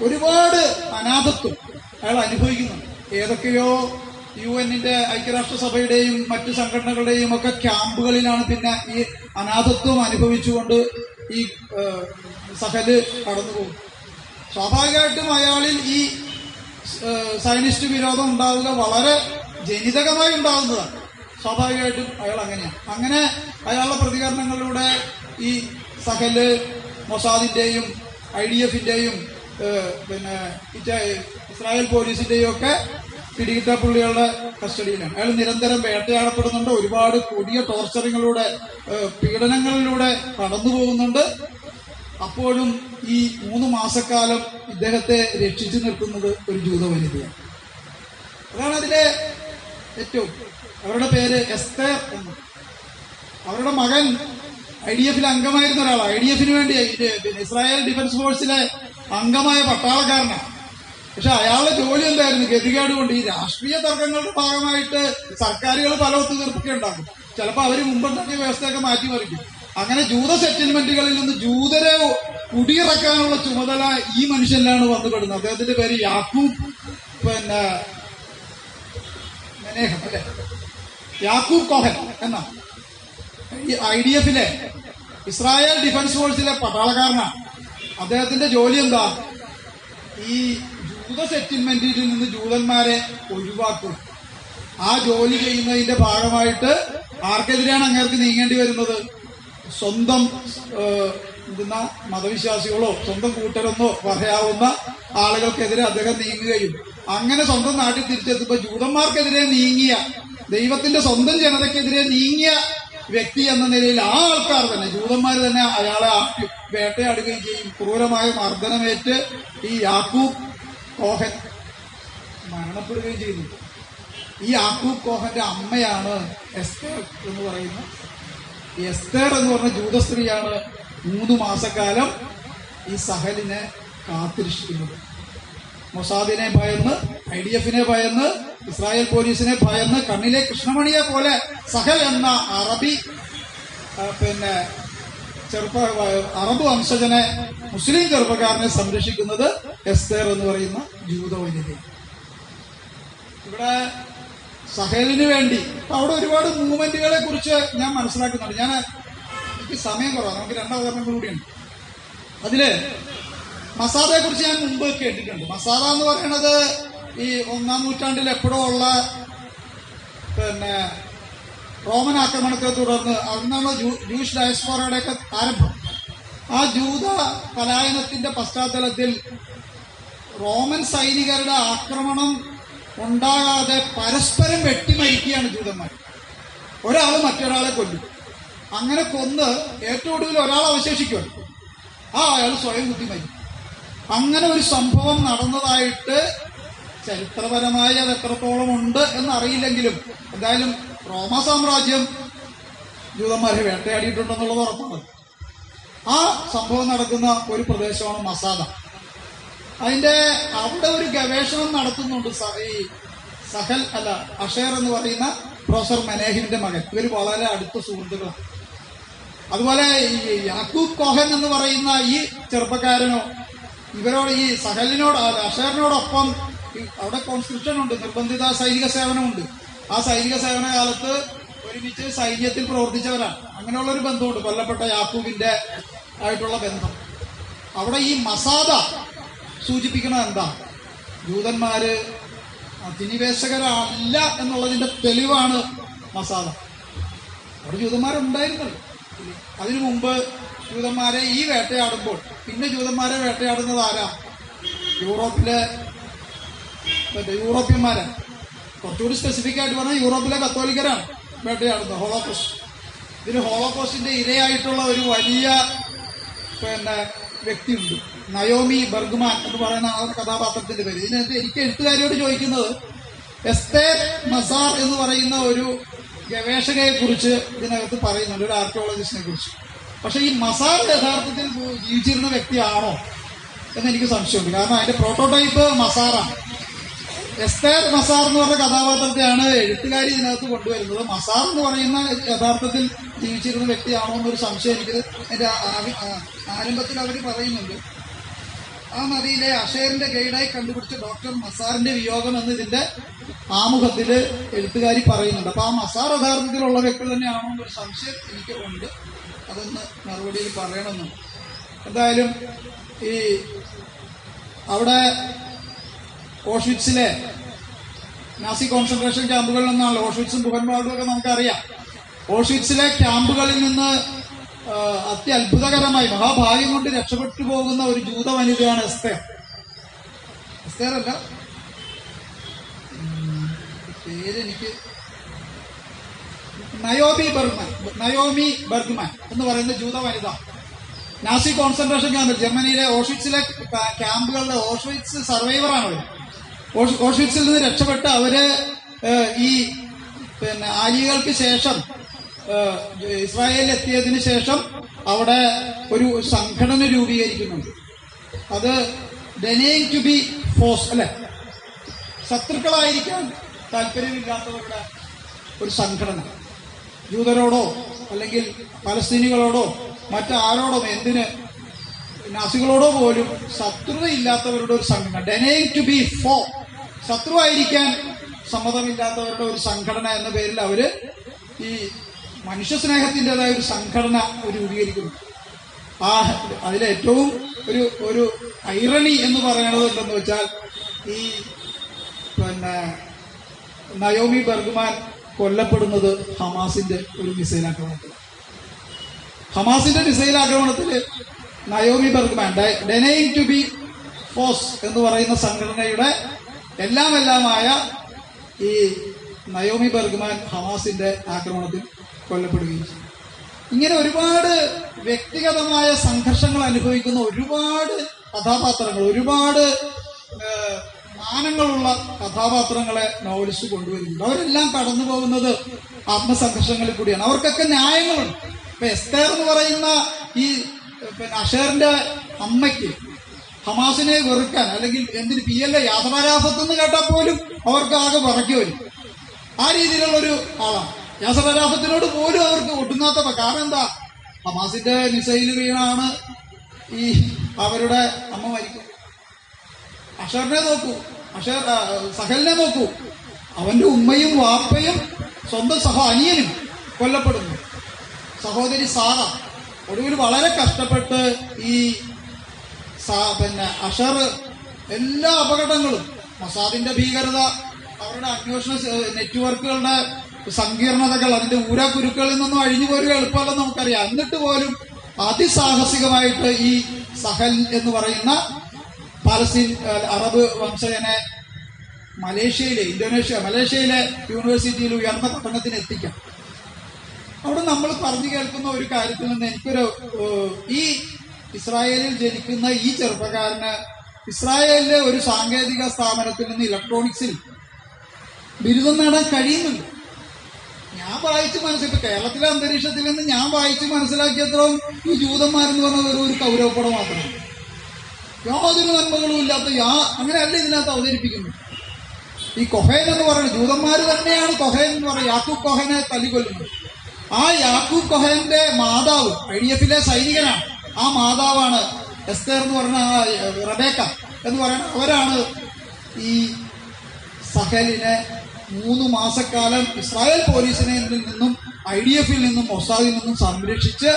ഒരുപാട് അനാഥത്വം അയാൾ അനുഭവിക്കുന്നുണ്ട്. ഏതൊക്കെയോ UN-ന്റെ ഐക്യരാഷ്ട്രസഭയുടെയും മറ്റു സംഘടനകളുടെയും ഒക്കെ ക്യാമ്പുകളിലാണ് പിന്നെ ഈ അനാഥത്വം അനുഭവിച്ചുകൊണ്ട് ഈ സഹല് കടന്നുപോകും. സ്വാഭാവികമായിട്ടും അയാളിൽ ഈ സയനിസ്റ്റ് വിരോധം ഉണ്ടാവുക വളരെ ജനിതകമായി ഉണ്ടാവുന്നതാണ്. സ്വാഭാവികമായിട്ടും അയാൾ അങ്ങനെയാണ്. അങ്ങനെ അയാളുടെ പ്രതികരണങ്ങളിലൂടെ ഈ സഹല്, മൊസാദിന്റെയും IDF-ന്റെയും പിന്നെ ഇസ്രായേൽ പോലീസിന്റെയും ഒക്കെ പിടികിട്ടപ്പുള്ളികളുടെ കസ്റ്റഡിയിലാണ്. അയാൾ നിരന്തരം വേട്ടയാടപ്പെടുന്നുണ്ട്. ഒരുപാട് കൊടിയ ടോർച്ചറിങ്ങിലൂടെ, പീഡനങ്ങളിലൂടെ കടന്നു പോകുന്നുണ്ട്. അപ്പോഴും ഈ 3 മാസക്കാലം ഇദ്ദേഹത്തെ രക്ഷിച്ചു നിർത്തുന്നത് ഒരു ജൂത വനിതയാണ്. അതാണ് അതിലെ ഏറ്റവും. അവരുടെ പേര് എസ്തേർ എന്ന്. അവരുടെ മകൻ IDF-ൽ അംഗമായിരുന്ന ഒരാളാണ്. IDF-ന് വേണ്ടി പിന്നെ ഇസ്രായേൽ ഡിഫൻസ് ഫോഴ്സിലെ അംഗമായ പട്ടാളക്കാരനാണ്. പക്ഷെ അയാളുടെ ജോലി എന്തായിരുന്നു? ഗതികേട് കൊണ്ട് ഈ രാഷ്ട്രീയ തർക്കങ്ങളുടെ ഭാഗമായിട്ട് സർക്കാരുകൾ പല ഒത്തുതീർപ്പൊക്കെ ഉണ്ടാക്കും. ചിലപ്പോൾ അവർ മുമ്പുണ്ടാക്കിയ വ്യവസ്ഥയൊക്കെ മാറ്റിമറിക്കും. അങ്ങനെ ജൂത സെറ്റിൽമെന്റുകളിൽ നിന്ന് ജൂതരെ കുടിയിറക്കാനുള്ള ചുമതല ഈ മനുഷ്യനിലാണ് വന്നുപെടുന്നത്. അദ്ദേഹത്തിന്റെ പേര് യാക്കൂബ് പിന്നെ മെനേഹം അല്ലെ, യാക്കൂബ് കോഹൻ എന്നാ. IDF-ലെ ഇസ്രായേൽ ഡിഫൻസ് ഫോഴ്സിലെ പട്ടാളക്കാരനാണ്. അദ്ദേഹത്തിന്റെ ജോലി എന്താ? ഈ ജൂത സെറ്റിൽമെന്റിൽ നിന്ന് ജൂതന്മാരെ ഒഴിവാക്കും. ആ ജോലി ചെയ്യുന്നതിന്റെ ഭാഗമായിട്ട് ആർക്കെതിരെയാണ് അങ്ങേർക്ക് നീങ്ങേണ്ടി വരുന്നത്? സ്വന്തം മതവിശ്വാസികളോ സ്വന്തം കൂട്ടരെന്നോ പറയാവുന്ന ആളുകൾക്കെതിരെ അദ്ദേഹം നീങ്ങുകയും അങ്ങനെ സ്വന്തം നാട്ടിൽ തിരിച്ചെത്തുമ്പോൾ ജൂതന്മാർക്കെതിരെ നീങ്ങിയ, ദൈവത്തിന്റെ സ്വന്തം ജനതയ്ക്കെതിരെ നീങ്ങിയ വ്യക്തി എന്ന നിലയിൽ ആ ആൾക്കാർ തന്നെ, ജൂതന്മാർ തന്നെ അയാളെ വേട്ടയാടുകയും ചെയ്യും. ക്രൂരമായ മർദ്ദനമേറ്റ് ഈ യാക്കൂബ് കോഹൻ മരണപ്പെടുകയും ചെയ്തു. ഈ യാക്കൂബ് കോഹന്റെ അമ്മയാണ് എസ്തേർ എന്ന് പറയുന്ന. എസ്തേർ എന്ന് പറഞ്ഞ ജൂത സ്ത്രീയാണ് 3 മാസക്കാലം ഈ സഹലിനെ കാത്തിരക്ഷിക്കുന്നത്. മൊസാദിനെ ഭയന്ന്, IDF-നെ ഭയന്ന്, ഇസ്രായേൽ പോലീസിനെ ഭയന്ന്, കണ്ണിലെ കൃഷ്ണമണിയെ പോലെ സഹൽ എന്ന അറബി പിന്നെ അറബ് വംശജനെ, മുസ്ലിം ചെറുപ്പക്കാരനെ സംരക്ഷിക്കുന്നത് എസ്തേർ എന്ന് പറയുന്ന ജൂത വനിതയാണ്. ഇവിടെ സഹലിന് വേണ്ടി അവിടെ ഒരുപാട് മൂവ്മെന്റുകളെ കുറിച്ച് ഞാൻ മനസ്സിലാക്കുന്നുണ്ട്. എനിക്ക് സമയം കുറവാണ്, നമുക്ക് 2 ഉദാഹരണങ്ങൾ കൂടിയുണ്ട്. അതില് മസാദയെ കുറിച്ച് ഞാൻ മുമ്പ് കേട്ടിട്ടുണ്ട്. മസാദ എന്ന് പറയുന്നത് ഈ 1-ാം നൂറ്റാണ്ടിൽ എപ്പോഴോ ഉള്ള പിന്നെ റോമൻ ആക്രമണത്തെ തുടർന്ന് അവിടുന്നാണ് ജൂയിഷ് ഡയസ്പോറയുടെയൊക്കെ ആരംഭം. ആ ജൂത പലായനത്തിന്റെ പശ്ചാത്തലത്തിൽ റോമൻ സൈനികരുടെ ആക്രമണം ഉണ്ടാകാതെ പരസ്പരം വെട്ടിമരിക്കുകയാണ് ജൂതന്മാർ. ഒരാൾ മറ്റൊരാളെ കൊല്ലും. അങ്ങനെ കൊന്ന് ഏറ്റവും ഒടുവിൽ ഒരാൾ അവശേഷിക്കുകയാണ്. അയാൾ സ്വയം കുത്തി മരിക്കും. അങ്ങനെ ഒരു സംഭവം നടന്നതായിട്ട് ചരിത്രപരമായി അത് എത്രത്തോളം ഉണ്ട് എന്നറിയില്ലെങ്കിലും എന്തായാലും റോമ സാമ്രാജ്യം ജൂതന്മാരെ വേട്ടയാടിയിട്ടുണ്ടെന്നുള്ളത് ഉറപ്പാണ്. ആ സംഭവം നടക്കുന്ന ഒരു പ്രദേശമാണ് മസാദ. അവിടെ ഒരു ഗവേഷണം നടത്തുന്നുണ്ട് ഈ സഹൽ അല്ല അഷേർ എന്ന് പറയുന്ന പ്രൊഫസർ മെനേഹിന്റെ മകൻ. ഇവർ വളരെ അടുത്ത സുഹൃത്തുക്കളാണ്. അതുപോലെ ഈ യാക്കൂബ് കോഹൻ എന്ന് പറയുന്ന ഈ ചെറുപ്പക്കാരനോ ഇവരോട്, ഈ സഹലിനോട്, അഷേറിനോടൊപ്പം അവിടെ കോൺസ്ക്രിപ്ഷൻ ഉണ്ട്, നിർബന്ധിത സൈനിക സേവനമുണ്ട്. ആ സൈനിക സേവന കാലത്ത് ഒരുമിച്ച് സൈന്യത്തിൽ പ്രവർത്തിച്ചവരാണ്. അങ്ങനെയുള്ളൊരു ബന്ധമുണ്ട്, കൊല്ലപ്പെട്ട യാക്കൂബിന്റെ ആയിട്ടുള്ള ബന്ധം. അവിടെ ഈ മസാദ സൂചിപ്പിക്കുന്നത് എന്താ? ജൂതന്മാര് അധിനിവേശകരല്ല എന്നുള്ളതിന്റെ തെളിവാണ് മസാദ. അവിടെ ജൂതന്മാരുണ്ടായിരുന്നല്ലോ. അതിനു മുമ്പ് ജൂതന്മാരെ ഈ വേട്ടയാടുമ്പോൾ പിന്നെ ജൂതന്മാരെ വേട്ടയാടുന്നത് ആരാ? യൂറോപ്യന്മാരാണ്. കുറച്ചുകൂടി സ്പെസിഫിക് ആയിട്ട് പറഞ്ഞാൽ യൂറോപ്പിലെ കത്തോലിക്കരാണ് വേട്ടയാടുന്നത്. ഹോളോകോസ്റ്റ്. ഇതിന് ഹോളോകോസ്റ്റിന്റെ ഇരയായിട്ടുള്ള ഒരു വലിയ പിന്നെ വ്യക്തിയുണ്ട്, നയോമി ബർഗ്മാൻ എന്ന് പറയുന്ന ആ കഥാപാത്രത്തിന്റെ പേര്. ഇതിനകത്ത് എനിക്ക് എഴുത്തുകാരിയോട് ചോദിക്കുന്നത് എസ്തേർ മസാർ എന്ന് പറയുന്ന ഒരു ഗവേഷകയെ കുറിച്ച് ഇതിനകത്ത് പറയുന്നുണ്ട്, ഒരു ആർക്കിയോളജിസ്റ്റിനെ കുറിച്ച്. പക്ഷെ ഈ മസാർ യഥാർത്ഥത്തിൽ ജീവിച്ചിരുന്ന വ്യക്തിയാണോ എന്നെനിക്ക് സംശയമുണ്ട്. കാരണം അതിന്റെ പ്രോട്ടോടൈപ്പ് മസാറാണ്. എസ്തേർ മസാർ എന്ന് പറഞ്ഞ കഥാപാത്രത്തെയാണ് എഴുത്തുകാരി ഇതിനകത്ത് കൊണ്ടുവരുന്നത്. മസാർ എന്ന് പറയുന്ന യഥാർത്ഥത്തിൽ ജീവിച്ചിരുന്ന വ്യക്തിയാണോ എന്നൊരു സംശയം എനിക്ക് എന്റെ ആരംഭത്തിൽ അവർ പറയുന്നുണ്ട്. ആ നദിയിലെ അഷേറിന്റെ ഗൈഡായി കണ്ടുപിടിച്ച ഡോക്ടർ മസാറിന്റെ വിയോഗം എന്ന് ഇതിന്റെ ആമുഖത്തിൽ എഴുത്തുകാരി പറയുന്നുണ്ട്. അപ്പൊ ആ മസാർ യഥാർത്ഥത്തിലുള്ള വ്യക്തി തന്നെയാണോ എന്നൊരു സംശയം എനിക്ക് ഉണ്ട്. അതൊന്ന് മറുപടിയിൽ പറയണമെന്നുണ്ട്. എന്തായാലും ഈ അവിടെ ഓഷ്വിറ്റ്സിലെ നാസി കോൺസെൻട്രേഷൻ ക്യാമ്പുകളിൽ നിന്നാണ്. ഓഷ്വിറ്റ്സും ബുഹൻവാൾഡും ഒക്കെ നമുക്കറിയാം. ഓഷ്വിറ്റ്സിലെ ക്യാമ്പുകളിൽ നിന്ന് അത്യത്ഭുതകരമായി മഹാഭാഗ്യം കൊണ്ട് രക്ഷപ്പെട്ടു പോകുന്ന ഒരു ജൂത വനിതയാണ് എസ്തേർ. എസ്തേർ അല്ല, പേരെനിക്ക് നയോമി ബെർഗ്മാൻ എന്ന് പറയുന്ന ജൂത വനിത നാസി കോൺസെൻട്രേഷൻ ക്യാമ്പിൽ ജർമ്മനിയിലെ ഓഷ്വിറ്റ്സിലെ ക്യാമ്പുകളുടെ ഓഷ്വിറ്റ്സ് സർവൈവറാണ് അവർ. ഓഷ്വിറ്റ്സിൽ നിന്ന് രക്ഷപ്പെട്ട് അവര് ഈ ആലികൾക്ക് ശേഷം ഇസ്രായേലിൽ എത്തിയതിനു ശേഷം അവിടെ ഒരു സംഘടന രൂപീകരിക്കുന്നുണ്ട്. അത് ഡെനേയിങ് ടു ബി ഫോഴ്സ് അല്ലെ, ശത്രുക്കളായിരിക്കാൻ താല്പര്യമില്ലാത്തവരുടെ ഒരു സംഘടന. ജൂതരോടോ അല്ലെങ്കിൽ പലസ്തീനികളോടോ മറ്റാരോടോ, എന്തിന് നാസികളോടോ പോലും ശത്രുതയില്ലാത്തവരുടെ ഒരു സംഘടന. ഡെനേയിങ് ടു ബി ഫോർ, ശത്രുവായിരിക്കാൻ സമ്മതമില്ലാത്തവരുടെ ഒരു സംഘടന എന്ന പേരിൽ അവര് ഈ മനുഷ്യ സ്നേഹത്തിൻ്റെതായ ഒരു സംഘടന രൂപീകരിക്കുന്നു. അതിലേറ്റവും ഒരു ഐറണി എന്ന് പറയണത് എന്തെന്ന് വെച്ചാൽ, ഈ നയോമി ബെർഗ്മാൻ കൊല്ലപ്പെടുന്നത് ഹമാസിന്റെ ഒരു മിസൈൽ ആക്രമണത്തിൽ. ഹമാസിന്റെ മിസൈൽ ആക്രമണത്തിൽ Naomi Bergman, denying to be force എന്ന് പറയുന്ന സംഘടനയുടെ എല്ലാമായ ഈ നയോമി ബെർഗ്മാൻ ഹമാസിന്റെ ആക്രമണത്തിൽ കൊല്ലപ്പെടുകയും ചെയ്തു. ഇങ്ങനെ ഒരുപാട് വ്യക്തിഗതമായ സംഘർഷങ്ങൾ അനുഭവിക്കുന്ന ഒരുപാട് കഥാപാത്രങ്ങൾ, ഒരുപാട് മാനങ്ങളുള്ള കഥാപാത്രങ്ങളെ നോവലിസ്റ്റ് കൊണ്ടുവരുന്നുണ്ട്. അവരെല്ലാം കടന്നു പോകുന്നത് ആത്മസംഘർഷങ്ങളിൽ കൂടിയാണ്. അവർക്കൊക്കെ ന്യായങ്ങളുണ്ട്. ഇപ്പൊ എസ്തേർ എന്ന് പറയുന്ന ഈ അഷേറിന്റെ അമ്മയ്ക്ക് ഹമാസിനെ വെറുക്കാൻ, അല്ലെങ്കിൽ എന്തിന് PLA യാസർ അറാഫത്ത് എന്ന് കേട്ടാൽ പോലും അവർക്ക് ആകെ പറക്കി വരും. ആ രീതിയിലുള്ളൊരു ആളാണ്. യാസർ അറാഫത്തിനോട് പോലും അവർക്ക് ഒട്ടുങ്ങാത്ത, കാരണം എന്താ, ഹമാസിന്റെ മിസൈൽ വീണാണ് ഈ അവരുടെ അമ്മ മരിക്കും. അഷറിനെ നോക്കൂ, സഹലിനെ നോക്കൂ, അവന്റെ ഉമ്മയും വാപ്പയും സ്വന്തം അനിയനും കൊല്ലപ്പെടുന്നു. സഹോദരി സാറ ഒടുവിൽ വളരെ കഷ്ടപ്പെട്ട് ഈ അഷർ എല്ലാ അപകടങ്ങളും, മൊസാദിന്റെ ഭീകരത, അവരുടെ അന്വേഷണ നെറ്റ്വർക്കുകളുടെ സങ്കീർണതകൾ, അതിന്റെ ഊരാക്കുരുക്കളിൽ നിന്നും അഴിഞ്ഞു പോരുക എളുപ്പമല്ലെന്ന് നമുക്കറിയാം. എന്നിട്ട് പോലും അതിസാഹസികമായിട്ട് ഈ സഹൽ എന്ന് പറയുന്ന പാലസ്തീൻ അറബ് വംശജനെ മലേഷ്യയിലെ യൂണിവേഴ്സിറ്റിയിൽ ഉയർന്ന പഠനത്തിന് എത്തിക്കാം. അവിടെ നമ്മൾ പറഞ്ഞു കേൾക്കുന്ന ഒരു കാര്യത്തിൽ നിന്ന് ഈ ഇസ്രായേലിൽ ജനിക്കുന്ന ഈ ചെറുപ്പക്കാരന് ഇസ്രായേലിലെ ഒരു സാങ്കേതിക സ്ഥാപനത്തിൽ നിന്ന് ഇലക്ട്രോണിക്സിൽ ബിരുദം നേടാൻ കഴിയുന്നുണ്ട്. ഞാൻ വായിച്ച് ഇപ്പൊ കേരളത്തിലെ അന്തരീക്ഷത്തിൽ നിന്ന് ഞാൻ വായിച്ച് മനസ്സിലാക്കിയത്രോളം ഈ ജൂതന്മാരെന്ന് പറഞ്ഞത് ഒരു കൗരവപ്പടം മാത്രമാണ്. യാതൊരു നന്മകളും ഇല്ലാത്ത അങ്ങനെയല്ല ഇതിനകത്ത് അവതരിപ്പിക്കുന്നു. ഈ കൊഹേൻ എന്ന് പറയുന്നത് ജൂതന്മാർ തന്നെയാണ് കൊഹേൻ എന്ന് പറയുന്നത്. യാക്കൂബ് കൊഹനെ തല്ലിക്കൊല്ലുന്നത്. ആ യാക്കൂബ് കൊഹന്റെ മാതാവ് IDF-ലെ സൈനികനാണ്. ആ മാതാവാണ് എസ്തേർ എന്ന് പറയുന്ന റബേക്ക എന്ന് പറയുന്ന അവരാണ് ഈ സഹലിനെ 3 മാസക്കാലം ഇസ്രായേൽ പോലീസിനെ നിന്നും IDF-ൽ നിന്നും മൊസാദിൽ നിന്നും സംരക്ഷിച്ച്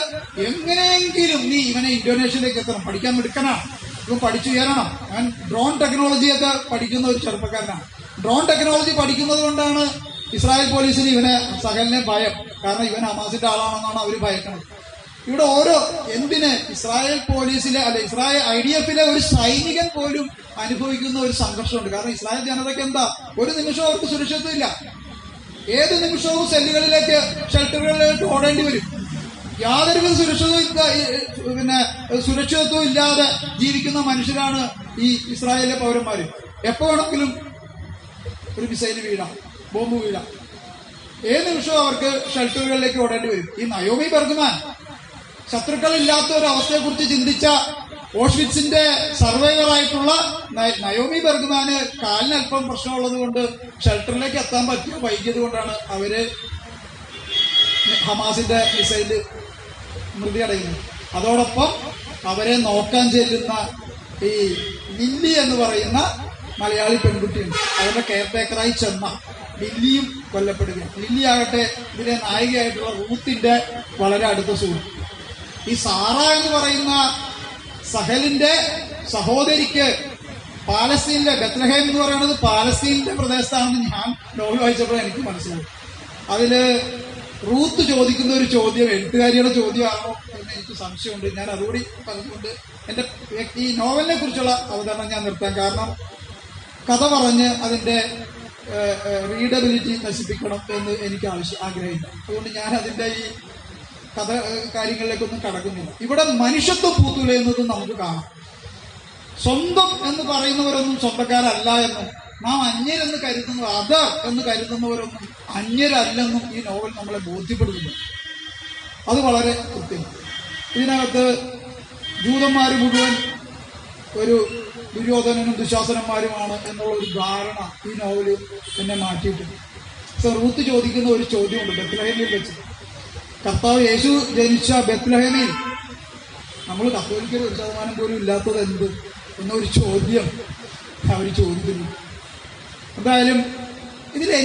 എങ്ങനെയെങ്കിലും ഇവനെ ഇന്തോനേഷ്യയിലേക്ക് എത്തണം, പഠിക്കാൻ എടുക്കണം, ഇവൻ പഠിച്ചുയരണം. അവൻ ഡ്രോൺ ടെക്നോളജിയൊക്കെ പഠിക്കുന്ന ഒരു ചെറുപ്പക്കാരനാണ്. ഡ്രോൺ ടെക്നോളജി പഠിക്കുന്നത് കൊണ്ടാണ് ഇസ്രായേൽ പോലീസിന് ഇവനെ സഹലിനെ ഭയം. കാരണം ഇവൻ ഹമാസിന്റെ ആളാണെന്നാണ് അവർ ഭയക്കുന്നത്. ഇവിടെ എന്തിന് ഇസ്രായേൽ പോലീസിലെ ഇസ്രായേൽ IDF-ലെ ഒരു സൈനികൻ പോലും അനുഭവിക്കുന്ന ഒരു സംഘർഷമുണ്ട്. കാരണം ഇസ്രായേൽ ജനതയ്ക്ക് എന്താ, ഒരു നിമിഷവും അവർക്ക് സുരക്ഷിതത്വമില്ല. ഏത് നിമിഷവും സെല്ലുകളിലേക്ക്, ഷെൽട്ടറുകളിലേക്ക് ഓടേണ്ടി വരും. യാതൊരുവിധ സുരക്ഷിതത്വം ഇല്ലാതെ ജീവിക്കുന്ന മനുഷ്യരാണ് ഈ ഇസ്രായേലിലെ പൗരന്മാര്. എപ്പോ വേണമെങ്കിലും ഒരു മിസൈൽ വീഴാം, ബോംബ് വീഴാം. ഏത് നിമിഷവും അവർക്ക് ഷെൽട്ടറുകളിലേക്ക് ഓടേണ്ടി വരും. ഈ നയോമി ബെർഗ്മാൻ ശത്രുക്കളില്ലാത്ത ഒരു അവസ്ഥയെക്കുറിച്ച് ചിന്തിച്ച ഓഷ്വിറ്റ്സിന്റെ സർവൈവറായിട്ടുള്ള നയോമി ബെർഗ്മാന് കാലിന് അല്പം പ്രശ്നമുള്ളത് കൊണ്ട് ഷെൽട്ടറിലേക്ക് എത്താൻ പറ്റിയ വൈകിയത് കൊണ്ടാണ് അവര് ഹമാസിന്റെ മിസൈല് മൃതിയടയുന്നത്. അതോടൊപ്പം അവരെ നോക്കാൻ ചെല്ലുന്ന ഈ ലില്ലി എന്ന് പറയുന്ന മലയാളി പെൺകുട്ടിയുണ്ട്. അവരുടെ കെയർടേക്കറായി ചെന്ന ലില്ലിയും കൊല്ലപ്പെടുകയാണ്. ലില്ലി ആകട്ടെ ഇതിലെ നായികയായിട്ടുള്ള റൂത്തിന്റെ വളരെ അടുത്ത സുഹൃത്ത്. ഈ സാറ എന്ന് പറയുന്ന സഹലിന്റെ സഹോദരിക്ക് പാലസ്തീനിലെ ബെത്ലഹേം എന്ന് പറയുന്നത് പാലസ്തീനിലെ പ്രദേശത്താണെന്ന് ഞാൻ നോവൽ വായിച്ചപ്പോൾ എനിക്ക് മനസ്സിലായി. അതില് റൂത്ത് ചോദിക്കുന്ന ഒരു ചോദ്യം എഴുത്തുകാരിയുടെ ചോദ്യമാണോ എന്ന് എനിക്ക് സംശയമുണ്ട്. ഞാൻ അതുകൂടി പറഞ്ഞുകൊണ്ട് എൻ്റെ ഈ നോവലിനെ കുറിച്ചുള്ള അവതരണം ഞാൻ നിർത്താം. കാരണം കഥ പറഞ്ഞ് അതിൻ്റെ റീഡബിലിറ്റി നശിപ്പിക്കണം എന്ന് എനിക്ക് ആഗ്രഹമില്ല. അതുകൊണ്ട് ഞാൻ അതിൻ്റെ ഈ കഥ കാര്യങ്ങളിലേക്കൊന്നും കടക്കുന്നില്ല. ഇവിടെ മനുഷ്യത്വം പൂത്തുലയുന്നതും നമുക്ക് കാണാം. സ്വന്തം എന്ന് പറയുന്നവരൊന്നും സ്വന്തക്കാരല്ല എന്നും നാം അന്യരെന്ന് കരുതുന്നത് അത് എന്ന് കരുതുന്നവരൊന്നും അന്യരല്ലെന്നും ഈ നോവൽ നമ്മളെ ബോധ്യപ്പെടുത്തുന്നു. അത് വളരെ കൃത്യമാണ്. ഇതിനകത്ത് ജൂതന്മാർ മുഴുവൻ ഒരു ദുര്യോധനനും ദുശാസനന്മാരുമാണ് എന്നുള്ള ഒരു ധാരണ ഈ നോവല് എന്നെ മാറ്റിയിട്ടുണ്ട്. റൂത്ത് ചോദിക്കുന്ന ഒരു ചോദ്യമുണ്ട് ബെത്ലഹേമിൽ വെച്ച്. കർത്താവ് യേശു ജനിച്ച ബെത്ലഹേമിൽ നമ്മൾ കത്തോലിക്കൽ 1% പോലും ഇല്ലാത്തത് എന്ത് എന്നൊരു ചോദ്യം അവർ ചോദിക്കുന്നു. എന്തായാലും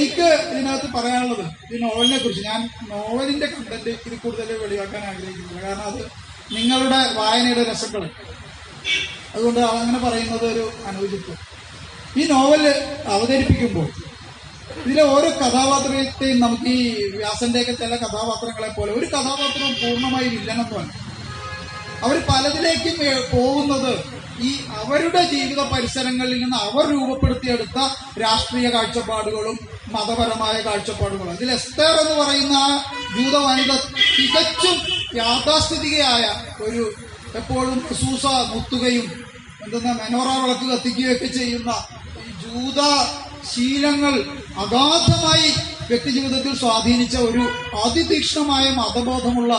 എനിക്ക് ഇതിനകത്ത് പറയാനുള്ളത് ഈ നോവലിനെ കുറിച്ച്, ഞാൻ നോവലിന്റെ കണ്ടന്റ് ഇത് കൂടുതൽ വെളിവാക്കാൻ ആഗ്രഹിക്കുന്നില്ല. കാരണം അത് നിങ്ങളുടെ വായനയുടെ രസങ്ങൾ, അതുകൊണ്ട് അങ്ങനെ പറയുന്നത് ഒരു അനുചിത്വം. ഈ നോവല് അവതരിപ്പിക്കുമ്പോൾ ഇതിലെ ഓരോ കഥാപാത്രത്തെയും നമുക്ക് ഈ വ്യാസന്റെയൊക്കെ ചില കഥാപാത്രങ്ങളെ പോലെ ഒരു കഥാപാത്രവും പൂർണ്ണമായി വില്ലനത്വമാണ്. അവർ പലതിലേക്കും പോകുന്നത് ഈ അവരുടെ ജീവിത പരിസരങ്ങളിൽ നിന്ന് അവർ രൂപപ്പെടുത്തിയെടുത്ത രാഷ്ട്രീയ കാഴ്ചപ്പാടുകളും മതപരമായ കാഴ്ചപ്പാടുകളും. ഇതിൽ എസ്തേർ എന്ന് പറയുന്ന ആ ജൂത വനിത തികച്ചും യാഥാസ്ഥിതികയായ ഒരു, എപ്പോഴും സൂസ മുത്തുകയും മെനോറ വിളക്ക് കത്തിക്കുകയൊക്കെ ചെയ്യുന്ന ഈ ജൂത ശീലങ്ങൾ അഗാധമായി വ്യക്തിജീവിതത്തിൽ സ്വാധീനിച്ച ഒരു അതിതീക്ഷ്ണമായ മതബോധമുള്ള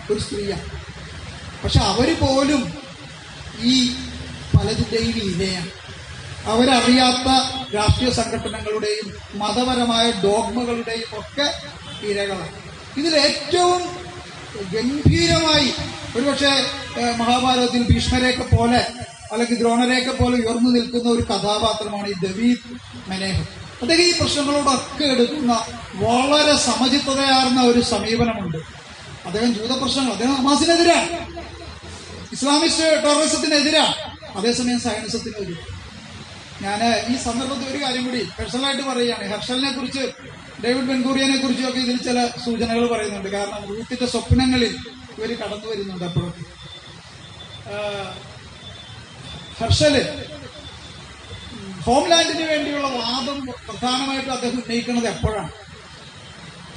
ഒരു സ്ത്രീയാണ്. പക്ഷെ അവര് പോലും ഈ പലതിൻ്റെയും ഇരയാണ്. അവരറിയാത്ത രാഷ്ട്രീയ സംഘടനകളുടെയും മതപരമായ ഡോഗ്മകളുടെയും ഒക്കെ ഇരകളാണ്. ഇതിലേറ്റവും ഗംഭീരമായി ഒരുപക്ഷെ മഹാഭാരതത്തിൽ ഭീഷ്മരെയൊക്കെ പോലെ അല്ലെങ്കിൽ ദ്രോണരെയൊക്കെ പോലെ ഉയർന്നു നിൽക്കുന്ന ഒരു കഥാപാത്രമാണ് ഈ ദവീദ് മെനേഹം. അദ്ദേഹം ഈ പ്രശ്നങ്ങളോടൊക്കെ എടുക്കുന്ന വളരെ സമചിത്തതയാർന്ന ഒരു സമീപനമുണ്ട്. അദ്ദേഹം ജൂത പ്രശ്നങ്ങൾ, അദ്ദേഹം ഹമാസിനെതിരാണ്, ഇസ്ലാമിസ്റ്റ് ടെററിസത്തിനെതിരാണ്, അതേസമയം സയനിസത്തിനെതിരെ. ഞാൻ ഈ സന്ദർഭത്തിൽ ഒരു കാര്യം കൂടി പേഴ്സണലായിട്ട് പറയുകയാണ്. ഹെർഷലിനെ കുറിച്ച്, ഡേവിഡ് ബെൻഗൂറിയനെ കുറിച്ചും ഒക്കെ ഇതിൽ ചില സൂചനകൾ പറയുന്നുണ്ട്. കാരണം റൂത്തിന്റെ സ്വപ്നങ്ങളിൽ ഇവർ കടന്നു വരുന്നുണ്ട്. അപ്പോഴൊക്കെ ഹെർഷല് ഹോംലാൻഡിന് വേണ്ടിയുള്ള വാദം പ്രധാനമായിട്ടും അദ്ദേഹം ഉന്നയിക്കുന്നത് എപ്പോഴാണ്?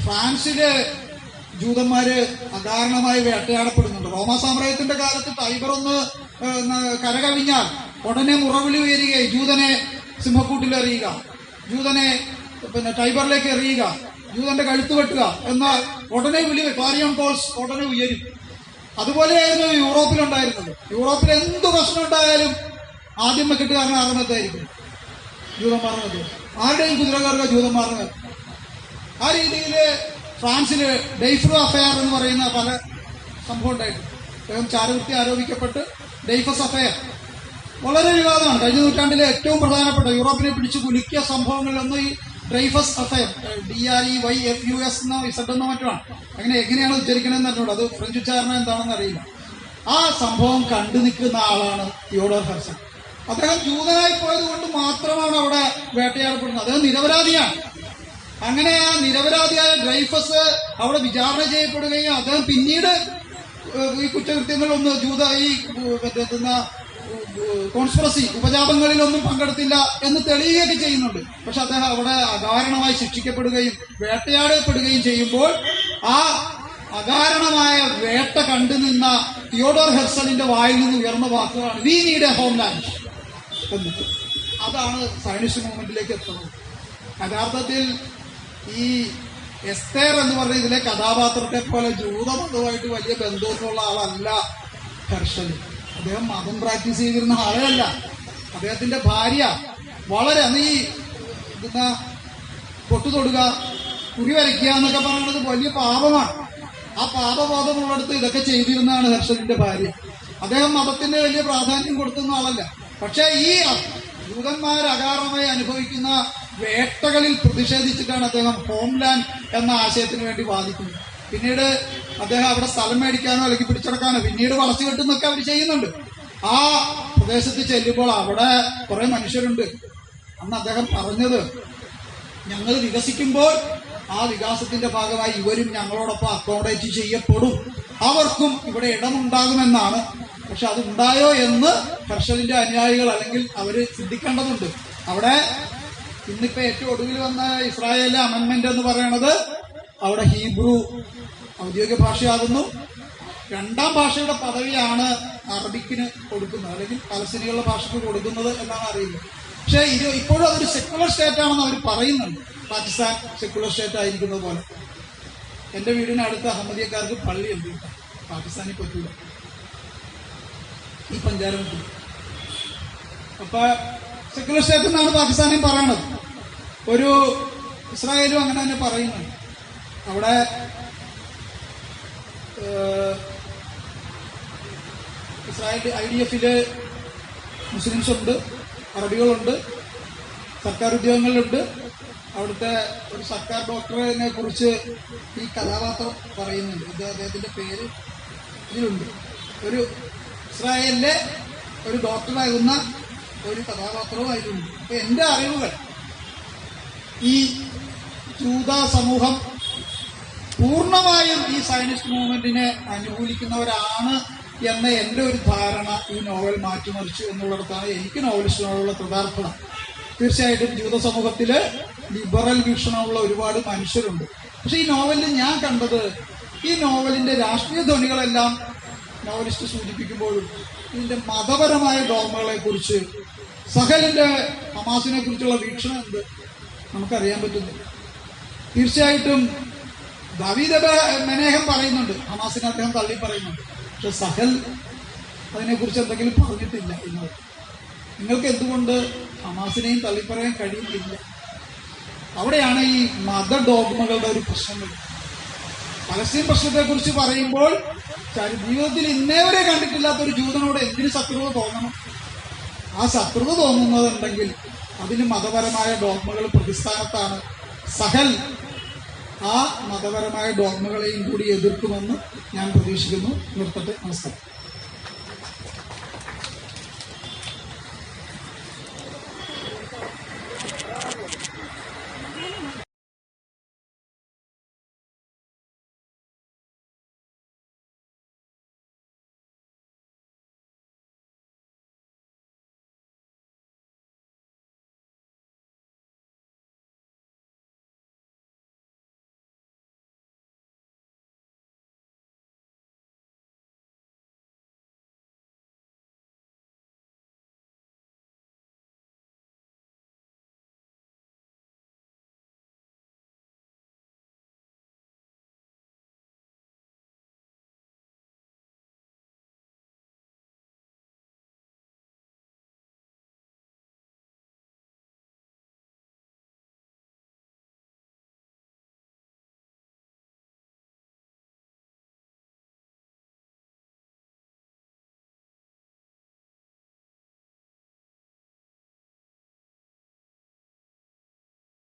ഫ്രാൻസിലെ ജൂതന്മാര് അകാരണമായി വേട്ടയാടപ്പെടുന്നുണ്ട്. റോമാ സാമ്രാജ്യത്തിന്റെ കാലത്ത് ടൈബർ ഒന്ന് കരകവിഞ്ഞാൽ ഉടനെ മുറവിളി ഉയരുകയും ജൂതനെ സിംഹക്കൂട്ടിൽ എറിയുക, ജൂതനെ ടൈബറിലേക്ക് എറിയുക, ജൂതന്റെ കഴുത്ത് വെട്ടുക എന്ന ഉടനെ വിളി ക്ലാരിയോൺ കോൾസ് ഉടനെ ഉയരും. അതുപോലെയായിരുന്നു യൂറോപ്പിലുണ്ടായിരുന്നത്. യൂറോപ്പിൽ എന്ത് പ്രശ്നം ഉണ്ടായാലും ആദ്യം വെക്കിട്ടുകാരൻ ആറുമത്തായിരിക്കും ജൂതന്മാരുടെ, ആരുടെയും കുതിരക്കാർക്ക് ജൂതന്മാരുടെ. ആ രീതിയിൽ ഫ്രാൻസില് ഡെയ്ഫ്രു അഫയർ എന്ന് പറയുന്ന പല സംഭവം ഉണ്ടായിട്ടുണ്ട്. അദ്ദേഹം ചാരവൃത്തി ആരോപിക്കപ്പെട്ട് ഡെയ്ഫസ് അഫയർ വളരെ വിവാദമാണ്. കഴിഞ്ഞ നൂറ്റാണ്ടിലെ ഏറ്റവും പ്രധാനപ്പെട്ട യൂറോപ്പിനെ പിടിച്ചു കുലുക്കിയ സംഭവങ്ങളിലൊന്നും ഈ ഡ്രൈഫസ് അഫയർ, DREYFUS എന്നോ ഇസഡ് എന്നോ മറ്റുമാണ്. എങ്ങനെയാണ് ഉച്ചരിക്കണമെന്ന് അറിഞ്ഞൂടെ, അത് ഫ്രഞ്ച് ഉച്ചാരണം എന്താണെന്ന് അറിയില്ല. ആ സംഭവം കണ്ടു നിൽക്കുന്ന ആളാണ് തിയോഡോർ ഹെർസൽ. അദ്ദേഹം ജൂതനായി പോയത് കൊണ്ട് മാത്രമാണ് അവിടെ വേട്ടയാടപ്പെടുന്നത്. അദ്ദേഹം നിരപരാധിയാണ്. അങ്ങനെ ആ നിരപരാധിയായ ഡ്രൈഫസ് അവിടെ വിചാരണ ചെയ്യപ്പെടുകയും അദ്ദേഹം പിന്നീട് ഈ കുറ്റകൃത്യങ്ങളൊന്നും ഈ കോൺസ്പിറസി ഉപജാപങ്ങളിലൊന്നും പങ്കെടുത്തില്ല എന്ന് തെളിയുകയൊക്കെ ചെയ്യുന്നുണ്ട്. പക്ഷെ അദ്ദേഹം അവിടെ അകാരണമായി ശിക്ഷിക്കപ്പെടുകയും വേട്ടയാടപ്പെടുകയും ചെയ്യുമ്പോൾ ആ അകാരണമായ വേട്ട കണ്ടുനിന്ന തിയോഡോർ ഹെർസലിന്റെ വായിൽ നിന്ന് ഉയർന്ന വാക്കുകളാണ് വി നീഡ് എ ഹോംലാൻഡ് എന്നിട്ട്. അതാണ് സയനിസ്റ്റ് മൂവ്മെന്റിലേക്ക് എത്തുന്നത്. യഥാർത്ഥത്തിൽ ഈ എസ്തേർ എന്ന് പറഞ്ഞ ഇതിലെ കഥാപാത്രത്തെ പോലെ ജൂതമതവുമായിട്ട് വലിയ ബന്ധമൊന്നുമുള്ള ആളല്ല ഹെർഷൽ. അദ്ദേഹം മതം പ്രാക്ടീസ് ചെയ്തിരുന്ന ആളെയല്ല. അദ്ദേഹത്തിന്റെ ഭാര്യ വളരെ ഈ പൊട്ടു തൊടുക, കുടി വരയ്ക്കുക എന്നൊക്കെ പറയുന്നത് വലിയ പാപമാണ്. ആ പാപബോധമുള്ളിടത്ത് ഇതൊക്കെ ചെയ്തിരുന്നതാണ് ഹെർഷലിന്റെ ഭാര്യ. അദ്ദേഹം മതത്തിന് വലിയ പ്രാധാന്യം കൊടുക്കുന്ന ആളല്ല. പക്ഷെ ഈ ജൂതന്മാർ അകാരണമായി അനുഭവിക്കുന്ന വേട്ടകളിൽ പ്രതിഷേധിച്ചിട്ടാണ് അദ്ദേഹം ഹോംലാൻഡ് എന്ന ആശയത്തിന് വേണ്ടി വാദിക്കുന്നത്. പിന്നീട് അദ്ദേഹം അവിടെ സ്ഥലം മേടിക്കാനോ അല്ലെങ്കിൽ പിടിച്ചെടുക്കാനോ പിന്നീട് വളച്ചു കെട്ടുന്നൊക്കെ അവർ ചെയ്യുന്നുണ്ട്. ആ പ്രദേശത്ത് ചെല്ലുമ്പോൾ അവിടെ കുറെ മനുഷ്യരുണ്ട്. അന്ന് അദ്ദേഹം പറഞ്ഞത്, ഞങ്ങൾ വികസിക്കുമ്പോൾ ആ വികാസത്തിന്റെ ഭാഗമായി ഇവരും ഞങ്ങളോടൊപ്പം അക്കോമഡേറ്റ് ചെയ്യപ്പെടും, അവർക്കും ഇവിടെ ഇടമുണ്ടാകുമെന്നാണ്. പക്ഷെ അതുണ്ടായോ എന്ന് ഹർഷലിന്റെ അനുയായികൾ അല്ലെങ്കിൽ അവര് ചിന്തിക്കേണ്ടതുണ്ട്. അവിടെ ഇന്നിപ്പോ ഏറ്റവും ഒടുവിൽ വന്ന ഇസ്രായേലിലെ അമെൻമെന്റ് എന്ന് പറയുന്നത് അവിടെ ഹീബ്രു ഔദ്യോഗിക ഭാഷയാകുന്നു. രണ്ടാം ഭാഷയുടെ പദവിയാണ് അറബിക്കിന് കൊടുക്കുന്നത്, അല്ലെങ്കിൽ പലസ്തീനികളുടെ ഭാഷയ്ക്ക് കൊടുക്കുന്നത് എന്നാണ് അറിയുന്നത്. പക്ഷെ ഇപ്പോഴും അതൊരു സെക്യുലർ സ്റ്റേറ്റ് ആണെന്ന് അവർ പറയുന്നുണ്ട്. പാകിസ്ഥാൻ സെക്യുലർ സ്റ്റേറ്റ് ആയിരിക്കുന്നത് പോലെ. എന്റെ വീടിനടുത്ത് അഹമ്മദിയക്കാർക്ക് പള്ളിയുണ്ട്. പാകിസ്ഥാനിൽ പറ്റൂല, ഈ പഞ്ചാരത്തിൽ. അപ്പൊ സെക്യുലർ സ്റ്റേറ്റ് എന്നാണ് പാകിസ്ഥാനിൽ പറയണത്. ഒരു ഇസ്രായേലും അങ്ങനെ തന്നെ പറയുന്നുണ്ട്. അവിടെ ഇസ്രായേൽ IDF-ല് മുസ്ലിംസ് ഉണ്ട്, അറബികളുണ്ട്, സർക്കാർ ഉദ്യോഗങ്ങളിലുണ്ട്. അവിടുത്തെ ഒരു സർക്കാർ ഡോക്ടറിനെ കുറിച്ച് ഈ കഥാപാത്രം പറയുന്നുണ്ട്. ഇത് അദ്ദേഹത്തിന്റെ പേര് ഇതിലുണ്ട്. ഒരു ഇസ്രായേലിലെ ഒരു ഡോക്ടറാകുന്ന ഒരു കഥാപാത്രവും അതിലുണ്ട്. അപ്പൊ എന്റെ അറിവുകൾ ഈ ജൂത സമൂഹം പൂർണ്ണമായും ഈ സയനിസ്റ്റ് മൂവ്മെന്റിനെ അനുകൂലിക്കുന്നവരാണ് എന്ന എന്റെ ഒരു ധാരണ ഈ നോവൽ മാറ്റിമറിച്ചു എന്നുള്ളിടത്താണ് എനിക്ക് നോവലിസ്റ്റിനോടുള്ള കൃതാർത്ഥന. തീർച്ചയായിട്ടും ജൂത സമൂഹത്തില് ലിബറൽ വീക്ഷണമുള്ള ഒരുപാട് മനുഷ്യരുണ്ട്. പക്ഷെ ഈ നോവലിൽ ഞാൻ കണ്ടത്, ഈ നോവലിന്റെ രാഷ്ട്രീയ ധ്വനികളെല്ലാം നോവലിസ്റ്റ് സൂചിപ്പിക്കുമ്പോഴും ഇതിന്റെ മതപരമായ ഡോമകളെ കുറിച്ച്, സഹലിന്റെ ഹമാസിനെ കുറിച്ചുള്ള വീക്ഷണം എന്ത് നമുക്കറിയാൻ പറ്റുന്നില്ല. തീർച്ചയായിട്ടും ദാവീദ് മെനേഹം പറയുന്നുണ്ട്, ഹമാസിനെ അദ്ദേഹം തള്ളി പറയുന്നുണ്ട്. പക്ഷെ സഹൽ അതിനെക്കുറിച്ച് എന്തെങ്കിലും പറഞ്ഞിട്ടില്ല. ഇന്ന് നിങ്ങൾക്ക് എന്തുകൊണ്ട് ഹമാസിനെയും തള്ളിപ്പറയാൻ കഴിയുന്നില്ല? അവിടെയാണ് ഈ മത ഡോഗ്മകളുടെ ഒരു പ്രശ്നം വരുന്നത്. പലസ്തീൻ പ്രശ്നത്തെക്കുറിച്ച് പറയുമ്പോൾ ജീവിതത്തിൽ ഇന്നേ വരെ കണ്ടിട്ടില്ലാത്ത ഒരു ജൂതനോട് എന്തിന് ശത്രുത തോന്നണം? ആ ശത്രുത തോന്നുന്നതുണ്ടെങ്കിൽ അതിന് മതപരമായ ഡോഗ്മകൾ പ്രതിസ്ഥാനത്താണ്. സഹൽ ആ മതപരമായ ഡോഗ്മകളെയും കൂടി എതിർക്കുമെന്ന് ഞാൻ പ്രതീക്ഷിക്കുന്നു. നിർത്തട്ടെ. നമസ്കാരം.